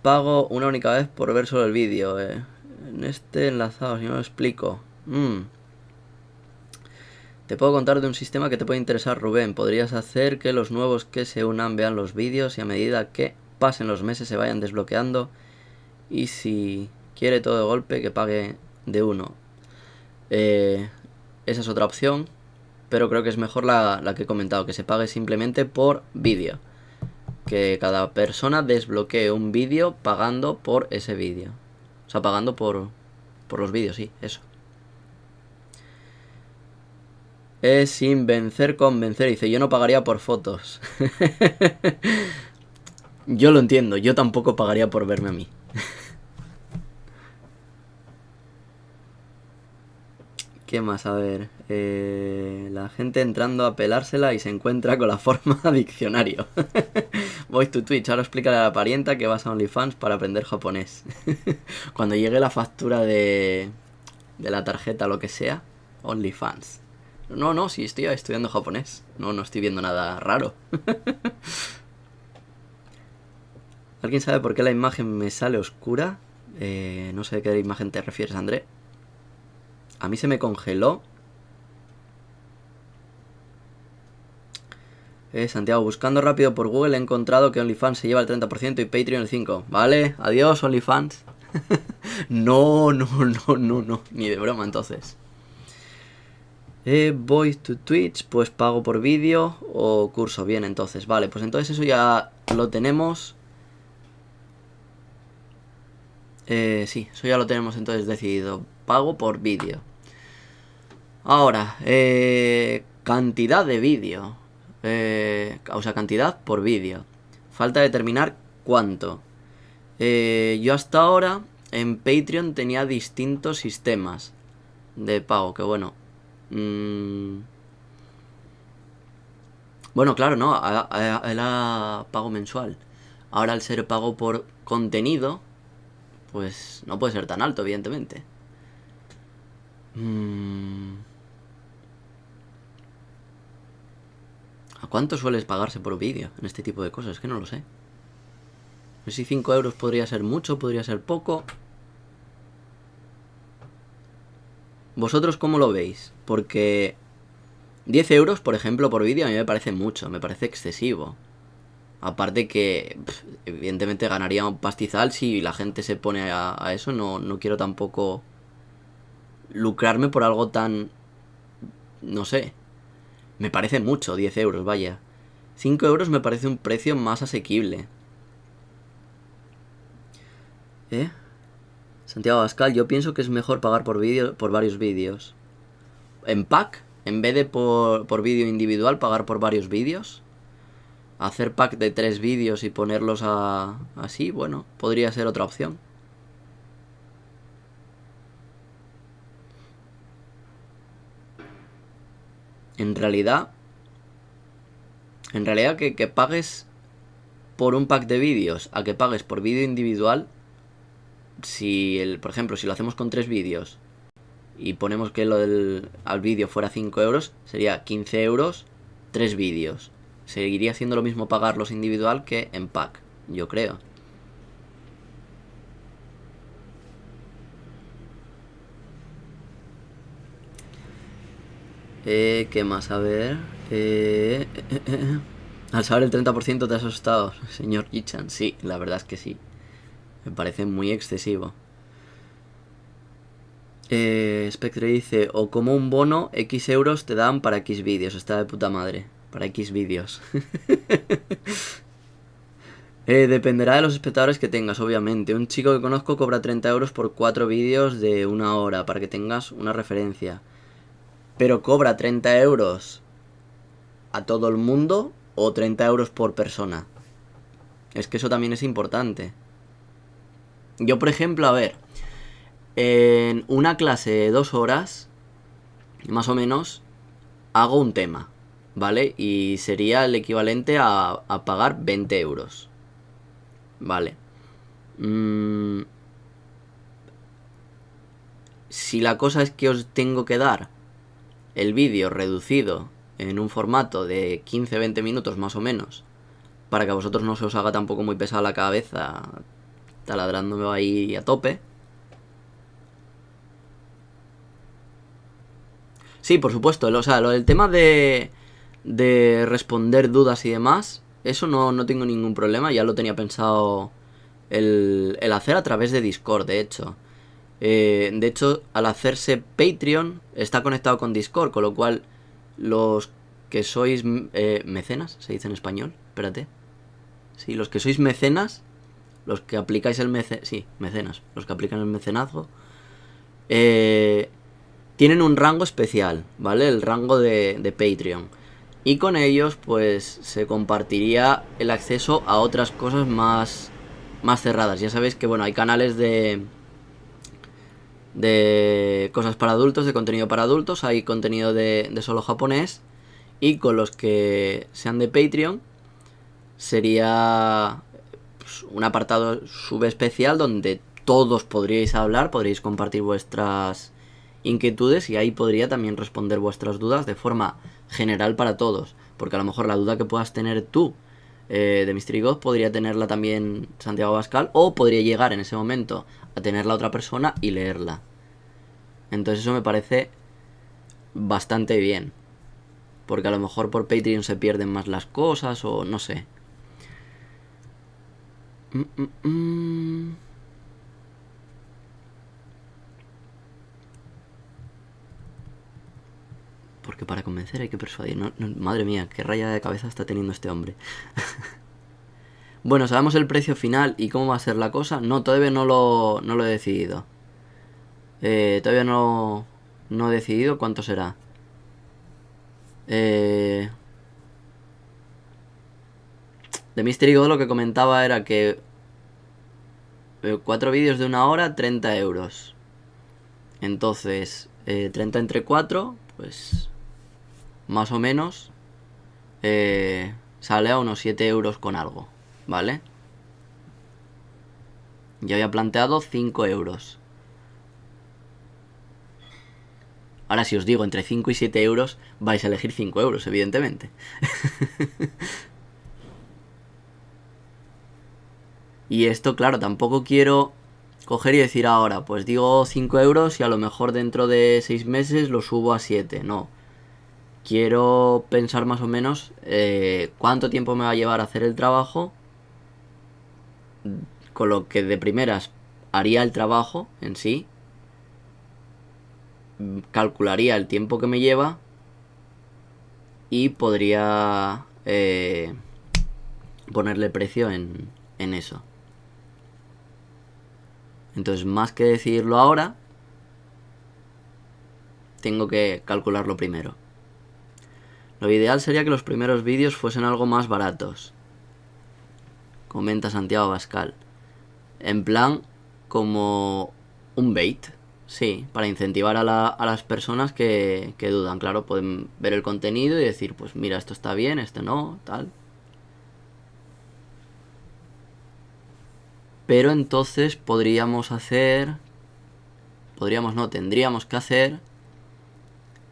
pago una única vez por ver solo el vídeo. En este enlazado, si no lo explico. Te puedo contar de un sistema que te puede interesar, Rubén. Podrías hacer que los nuevos que se unan vean los vídeos y a medida que pasen los meses se vayan desbloqueando. Y si quiere todo de golpe, que pague de uno. Esa es otra opción, pero creo que es mejor la que he comentado, que se pague simplemente por vídeo. Que cada persona desbloquee un vídeo pagando por ese vídeo. O sea, pagando por los vídeos, sí, eso. Es sin vencer, convencer. Dice, yo no pagaría por fotos. Yo lo entiendo, yo tampoco pagaría por verme a mí. ¿Qué más? A ver. La gente entrando a pelársela y se encuentra con la forma diccionario. Voy to Twitch, ahora explícale a la parienta que vas a OnlyFans para aprender japonés. Cuando llegue la factura de la tarjeta o lo que sea, OnlyFans. No, sí, estoy estudiando japonés. No estoy viendo nada raro. ¿Alguien sabe por qué la imagen me sale oscura? No sé de qué imagen te refieres, André. A mí se me congeló. Santiago, buscando rápido por Google he encontrado que OnlyFans se lleva el 30% y Patreon el 5%. Vale, adiós OnlyFans. No, ni de broma entonces. Voy to Twitch, pues pago por vídeo o curso. Bien, entonces, vale, pues entonces eso ya lo tenemos. Sí, eso ya lo tenemos entonces decidido. Pago por vídeo. Ahora, cantidad de vídeo. O sea, cantidad por vídeo. Falta determinar cuánto. Yo hasta ahora en Patreon tenía distintos sistemas de pago, que bueno. Bueno, claro, no, era pago mensual. Ahora al ser pago por contenido, pues no puede ser tan alto, evidentemente. ¿A cuánto sueles pagarse por vídeo en este tipo de cosas? Es que no lo sé. No sé si 5 euros podría ser mucho, podría ser poco. ¿Vosotros cómo lo veis? Porque 10 euros, por ejemplo, por vídeo a mí me parece mucho, me parece excesivo. Aparte que, evidentemente, ganaría un pastizal si la gente se pone a eso. No quiero tampoco lucrarme por algo tan... No sé. Me parece mucho, 10 euros, vaya. 5 euros me parece un precio más asequible. Santiago Abascal, yo pienso que es mejor pagar por varios vídeos. En pack, en vez de por vídeo individual, pagar por varios vídeos. Hacer pack de 3 vídeos y ponerlos así, bueno, podría ser otra opción. En realidad que pagues por un pack de vídeos a que pagues por vídeo individual, por ejemplo, si lo hacemos con 3 vídeos y ponemos que al vídeo fuera 5 euros, sería 15 euros, 3 vídeos. Seguiría siendo lo mismo pagarlos individual que en pack, yo creo. ¿Qué más? A ver... Al saber el 30% te has asustado, señor Ichan. Sí, la verdad es que sí. Me parece muy excesivo. Spectre dice, o como un bono, X euros te dan para X vídeos. Está de puta madre. Para X vídeos. Dependerá de los espectadores que tengas, obviamente. Un chico que conozco cobra 30 euros por 4 vídeos de 1 hora, para que tengas una referencia. Pero cobra 30 euros a todo el mundo o 30 euros por persona. Es que eso también es importante. Yo, por ejemplo, a ver, en una clase de 2 horas, más o menos, hago un tema, ¿vale? Y sería el equivalente a pagar 20 euros. Vale. si la cosa es que os tengo que dar el vídeo reducido en un formato de 15-20 minutos más o menos, para que a vosotros no se os haga tampoco muy pesada la cabeza taladrándome ahí a tope. Sí, por supuesto, o sea, el tema de responder dudas y demás, eso no tengo ningún problema, ya lo tenía pensado el hacer a través de Discord, de hecho. De hecho, al hacerse Patreon, está conectado con Discord, con lo cual los que sois mecenas, se dice en español, espérate. Sí, los que sois mecenas, los que aplicáis el mecenas, los que aplican el mecenazgo, tienen un rango especial, ¿vale? El rango de Patreon. Y con ellos, pues, se compartiría el acceso a otras cosas más cerradas. Ya sabéis que, bueno, hay canales de cosas para adultos, de contenido para adultos, hay contenido de solo japonés, y con los que sean de Patreon sería pues, un apartado subespecial donde todos podríais hablar, podríais compartir vuestras inquietudes y ahí podría también responder vuestras dudas de forma general para todos, porque a lo mejor la duda que puedas tener tú de Mystery God podría tenerla también Santiago Abascal, o podría llegar en ese momento a tenerla otra persona y leerla. Entonces eso me parece bastante bien, porque a lo mejor por Patreon se pierden más las cosas o no sé. Porque para convencer hay que persuadir. Madre mía, qué raya de cabeza está teniendo este hombre. Bueno, ¿sabemos el precio final y cómo va a ser la cosa? No, todavía no lo he decidido. Todavía no he decidido cuánto será. De Mystery God lo que comentaba era que 4 vídeos de 1 hora, 30 euros. Entonces, 30 entre 4, pues más o menos sale a unos 7 euros con algo, ¿vale? Yo había planteado 5 euros. Ahora si os digo entre 5 y 7 euros, vais a elegir 5 euros, evidentemente. Y esto, claro, tampoco quiero coger y decir ahora, pues digo 5 euros y a lo mejor dentro de 6 meses lo subo a 7. No. Quiero pensar más o menos cuánto tiempo me va a llevar a hacer el trabajo, con lo que de primeras haría el trabajo en sí, calcularía el tiempo que me lleva y podría ponerle precio en eso. Entonces, más que decidirlo ahora, tengo que calcularlo primero. Lo ideal sería que los primeros vídeos fuesen algo más baratos, comenta Santiago Abascal. En plan, como un bait. Sí, para incentivar a las personas que dudan. Claro, pueden ver el contenido y decir, pues mira, esto está bien, esto no, tal. Pero entonces podríamos hacer... Podríamos no, tendríamos que hacer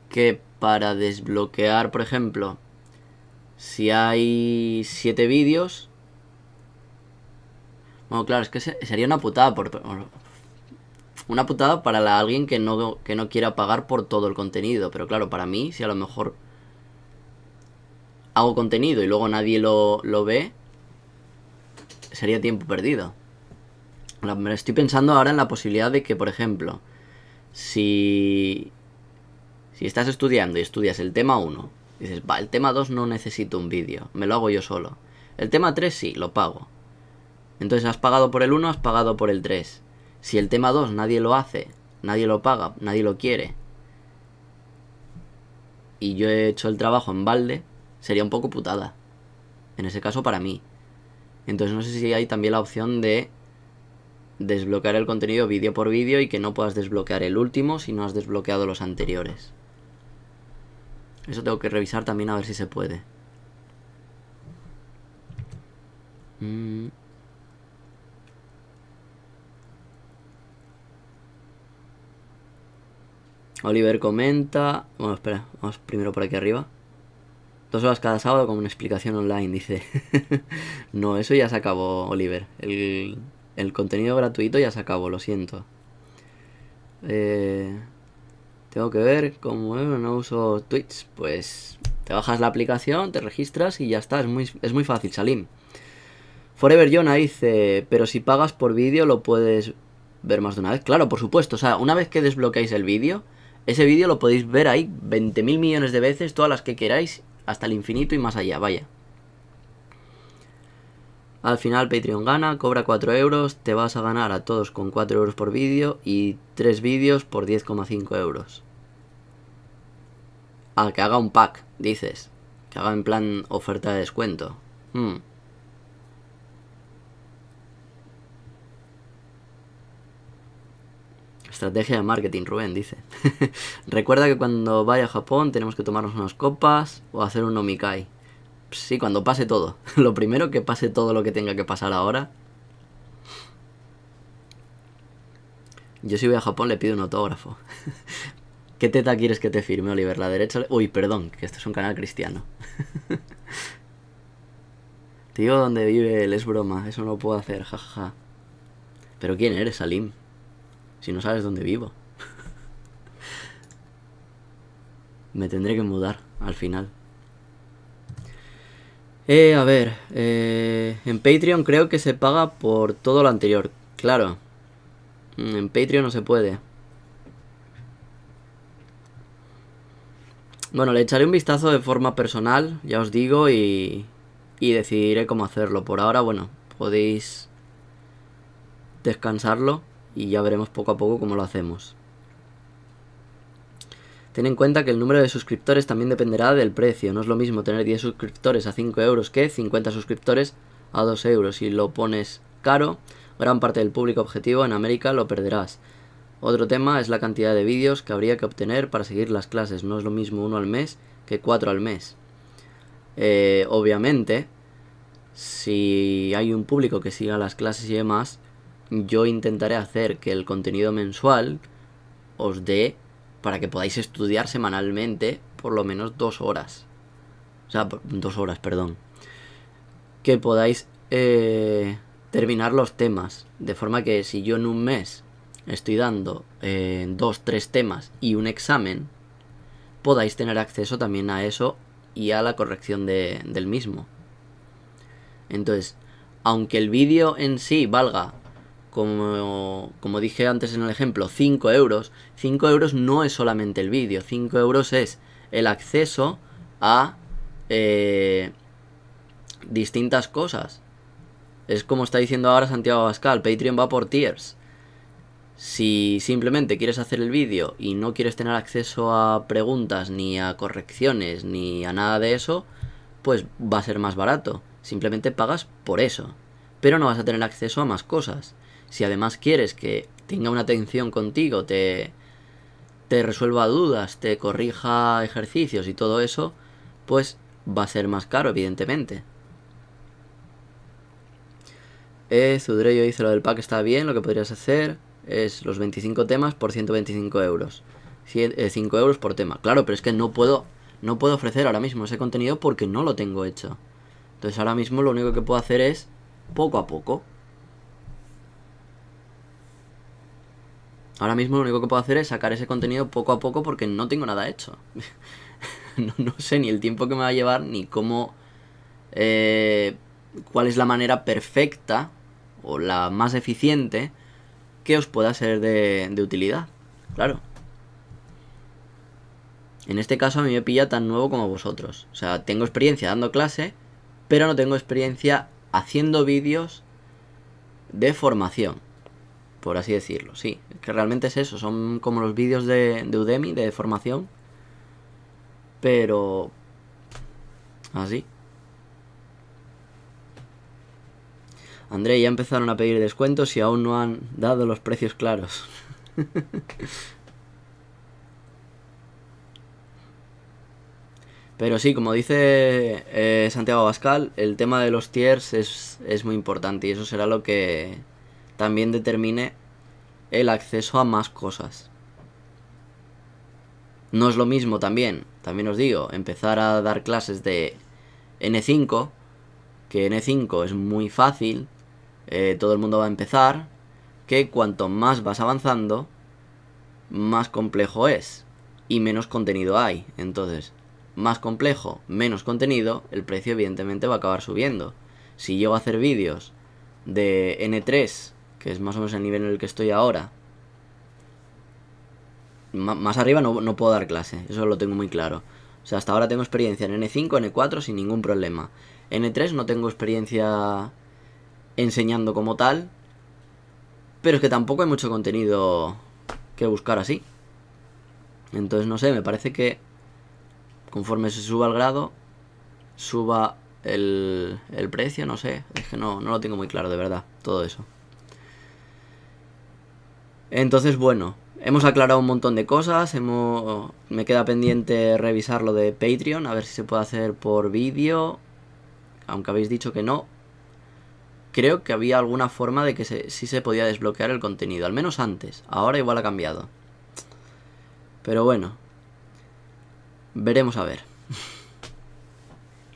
que para desbloquear, por ejemplo, si hay 7 vídeos... Bueno, claro, es que sería una putada una putada para alguien que no quiera pagar por todo el contenido. Pero claro, para mí, si a lo mejor hago contenido y luego nadie lo ve, sería tiempo perdido. Me estoy pensando ahora en la posibilidad de que, por ejemplo, si estás estudiando y estudias el tema 1, dices, va, el tema 2 no necesito un vídeo, me lo hago yo solo. El tema 3 sí, lo pago. Entonces has pagado por el 1, has pagado por el 3. Si el tema 2 nadie lo hace, nadie lo paga, nadie lo quiere, y yo he hecho el trabajo en balde, sería un poco putada. En ese caso para mí. Entonces no sé si hay también la opción de desbloquear el contenido vídeo por vídeo y que no puedas desbloquear el último si no has desbloqueado los anteriores. Eso tengo que revisar también a ver si se puede. Oliver comenta... Bueno, espera, vamos primero por aquí arriba. 2 horas cada sábado con una explicación online, dice. No, eso ya se acabó, Oliver. El contenido gratuito ya se acabó, lo siento. Tengo que ver cómo no uso Twitch. Pues te bajas la aplicación, te registras y ya está. Es muy fácil, Salim. Forever Jonah dice, pero si pagas por vídeo lo puedes ver más de una vez. Claro, por supuesto. O sea, una vez que desbloqueáis el vídeo, ese vídeo lo podéis ver ahí 20.000 millones de veces, todas las que queráis, hasta el infinito y más allá, vaya. Al final Patreon gana, cobra 4 euros, te vas a ganar a todos con 4 euros por vídeo y 3 vídeos por 10,5 euros. Ah, que haga un pack, dices. Que haga en plan oferta de descuento. Estrategia de marketing, Rubén, dice. Recuerda que cuando vaya a Japón tenemos que tomarnos unas copas o hacer un nomikai. Sí, cuando pase todo. Lo primero, que pase todo lo que tenga que pasar ahora. Yo si voy a Japón le pido un autógrafo. ¿Qué teta quieres que te firme, Oliver? ¿La derecha? Uy, perdón, que esto es un canal cristiano. Te digo dónde vive él, es broma. Eso no lo puedo hacer, jajaja. ¿Pero quién eres, Salim? Si no sabes dónde vivo. Me tendré que mudar al final. A ver, en Patreon creo que se paga por todo lo anterior. Claro, en Patreon no se puede. Bueno, le echaré un vistazo de forma personal, ya os digo, y decidiré cómo hacerlo. Por ahora, bueno, podéis descansarlo y ya veremos poco a poco cómo lo hacemos. Ten en cuenta que el número de suscriptores también dependerá del precio. No es lo mismo tener 10 suscriptores a 5 euros que 50 suscriptores a 2 euros. Si lo pones caro, gran parte del público objetivo en América lo perderás. Otro tema es la cantidad de vídeos que habría que obtener para seguir las clases. No es lo mismo 1 al mes que 4 al mes. Obviamente, si hay un público que siga las clases y demás, yo intentaré hacer que el contenido mensual os dé para que podáis estudiar semanalmente por lo menos 2 horas. O sea, 2 horas, perdón. Que podáis terminar los temas. De forma que si yo en un mes estoy dando 2-3 temas y un examen, podáis tener acceso también a eso y a la corrección del mismo. Entonces, aunque el vídeo en sí valga, como dije antes en el ejemplo, 5 euros, 5 euros no es solamente el vídeo, 5 euros es el acceso a distintas cosas. Es como está diciendo ahora Santiago Abascal, Patreon va por tiers. Si simplemente quieres hacer el vídeo y no quieres tener acceso a preguntas, ni a correcciones, ni a nada de eso, pues va a ser más barato. Simplemente pagas por eso. Pero no vas a tener acceso a más cosas. Si además quieres que tenga una atención contigo, te resuelva dudas, te corrija ejercicios y todo eso, pues va a ser más caro, evidentemente. Zudreyo dice: lo del pack está bien, lo que podrías hacer es los 25 temas por 125 euros. 5 euros por tema. Claro, pero es que no puedo ofrecer ahora mismo ese contenido porque no lo tengo hecho. Entonces ahora mismo lo único que puedo hacer es poco a poco. Ahora mismo lo único que puedo hacer es sacar ese contenido poco a poco porque no tengo nada hecho. No sé ni el tiempo que me va a llevar, ni cómo... cuál es la manera perfecta o la más eficiente que os pueda ser de utilidad. Claro. En este caso a mí me pilla tan nuevo como vosotros. O sea, tengo experiencia dando clase, pero no tengo experiencia haciendo vídeos de formación, por así decirlo. Sí, es que realmente es eso. Son como los vídeos de Udemy, de formación, pero así. André, ya empezaron a pedir descuentos y aún no han dado los precios claros. Pero sí, como dice Santiago Abascal, el tema de los tiers es muy importante y eso será lo que también determine el acceso a más cosas. No es lo mismo también os digo, empezar a dar clases de N5, que N5 es muy fácil, todo el mundo va a empezar, que cuanto más vas avanzando, más complejo es y menos contenido hay. Entonces, más complejo, menos contenido, el precio evidentemente va a acabar subiendo. Si llego a hacer vídeos de N3, que es más o menos el nivel en el que estoy ahora, más arriba no puedo dar clase, eso lo tengo muy claro. O sea, hasta ahora tengo experiencia en N5, N4 sin ningún problema. N3 no tengo experiencia enseñando como tal, pero es que tampoco hay mucho contenido que buscar así. Entonces, no sé, me parece que conforme se suba el grado, suba el precio, no sé. Es que no lo tengo muy claro, de verdad, todo eso. Entonces, bueno, hemos aclarado un montón de cosas. Me queda pendiente revisar lo de Patreon, a ver si se puede hacer por vídeo. Aunque habéis dicho que no. Creo que había alguna forma de que sí se podía desbloquear el contenido, al menos antes. Ahora igual ha cambiado. Pero bueno, veremos a ver.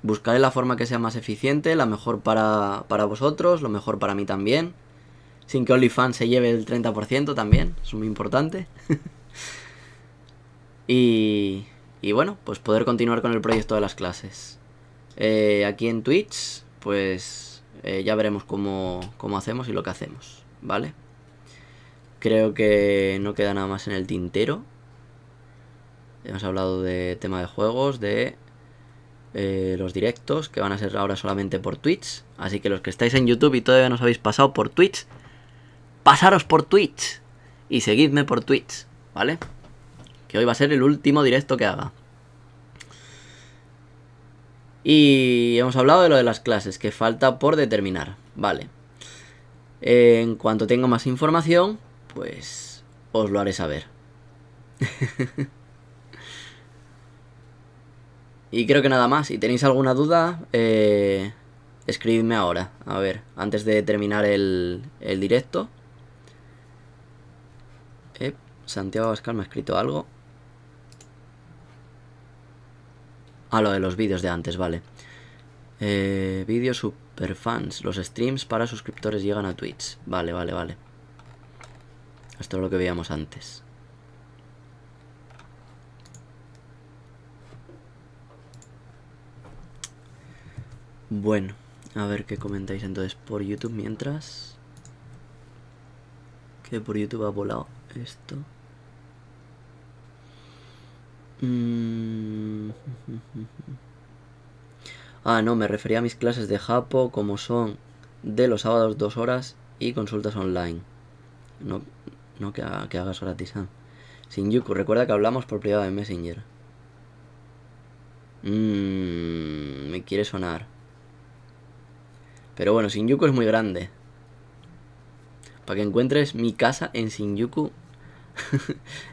Buscaré la forma que sea más eficiente, la mejor para vosotros, lo mejor para mí también. Sin que OnlyFans se lleve el 30% también, es muy importante. y bueno, pues poder continuar con el proyecto de las clases. Aquí en Twitch, pues ya veremos cómo hacemos y lo que hacemos, ¿vale? Creo que no queda nada más en el tintero. Hemos hablado de tema de juegos, de los directos, que van a ser ahora solamente por Twitch. Así que los que estáis en YouTube y todavía no os habéis pasado por Twitch, pasaros por Twitch y seguidme por Twitch, ¿vale? Que hoy va a ser el último directo que haga. Y hemos hablado de lo de las clases, que falta por determinar, ¿vale? En cuanto tenga más información, pues os lo haré saber. Y creo que nada más. Si tenéis alguna duda, escribidme ahora. A ver, antes de terminar el directo. Santiago Abascal me ha escrito algo. Ah, lo de los vídeos de antes, vale. Vídeos superfans. Los streams para suscriptores llegan a Twitch. Vale. Esto es lo que veíamos antes. Bueno, a ver qué comentáis entonces por YouTube mientras. Que por YouTube ha volado esto. Ah, no, me refería a mis clases de Japo, como son de los sábados 2 horas y consultas online. No que hagas gratis. Shinjuku, recuerda que hablamos por privado de Messenger. Me quiere sonar. Pero bueno, Shinjuku es muy grande. Para que encuentres mi casa en Shinjuku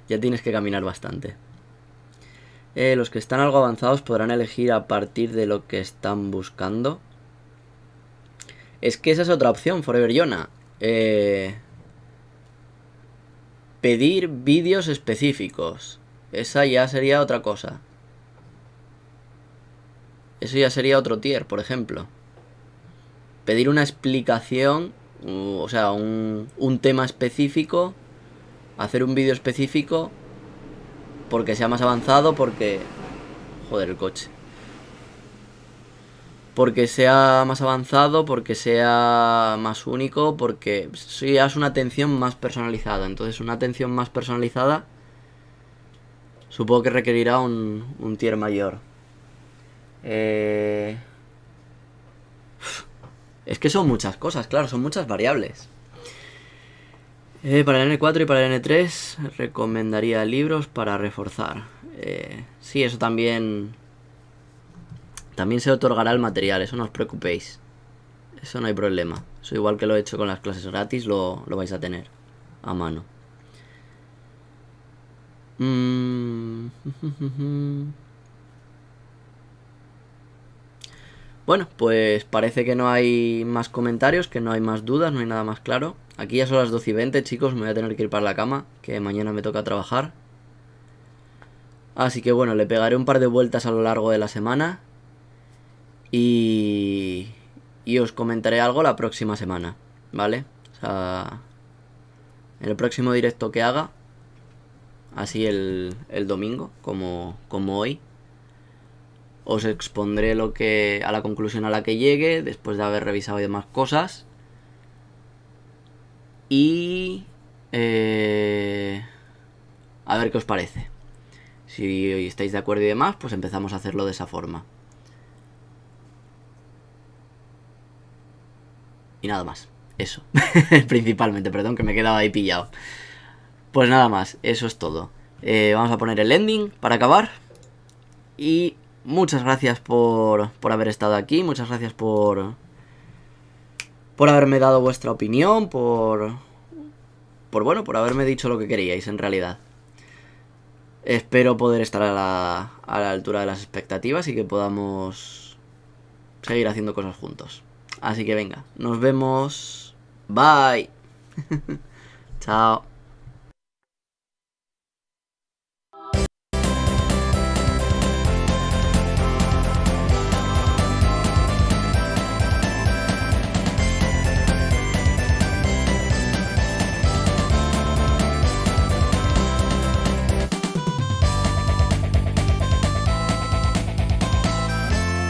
ya tienes que caminar bastante. Los que están algo avanzados podrán elegir a partir de lo que están buscando. Es que esa es otra opción, Forever Yona. Pedir vídeos específicos. Esa ya sería otra cosa. Eso ya sería otro tier, por ejemplo. Pedir una explicación, o sea, un tema específico. Hacer un vídeo específico porque sea más avanzado, porque... Joder, el coche. Porque sea más avanzado, porque sea más único, porque es una atención más personalizada. Entonces una atención más personalizada supongo que requerirá un tier mayor. Es que son muchas cosas, claro, son muchas variables. Para el N4 y para el N3 recomendaría libros para reforzar. Sí, eso también se otorgará el material, eso no os preocupéis. Eso no hay problema. Eso igual que lo he hecho con las clases gratis, lo vais a tener a mano. Bueno, pues parece que no hay más comentarios, que no hay más dudas, no hay nada más claro. Aquí ya son las 12:20, chicos, me voy a tener que ir para la cama, que mañana me toca trabajar. Así que bueno, le pegaré un par de vueltas a lo largo de la semana. Y os comentaré algo la próxima semana, ¿vale? O sea, en el próximo directo que haga, así el domingo, como hoy, os expondré a la conclusión a la que llegue, después de haber revisado y demás cosas. Y a ver qué os parece. Si estáis de acuerdo y demás, pues empezamos a hacerlo de esa forma. Y nada más. Eso. Principalmente, perdón, que me he quedado ahí pillado. Pues nada más, eso es todo. Vamos a poner el ending para acabar. Y muchas gracias por haber estado aquí. Muchas gracias por haberme dado vuestra opinión. Por haberme dicho lo que queríais en realidad. Espero poder estar a la altura de las expectativas y que podamos seguir haciendo cosas juntos. Así que venga, nos vemos. Bye. Chao.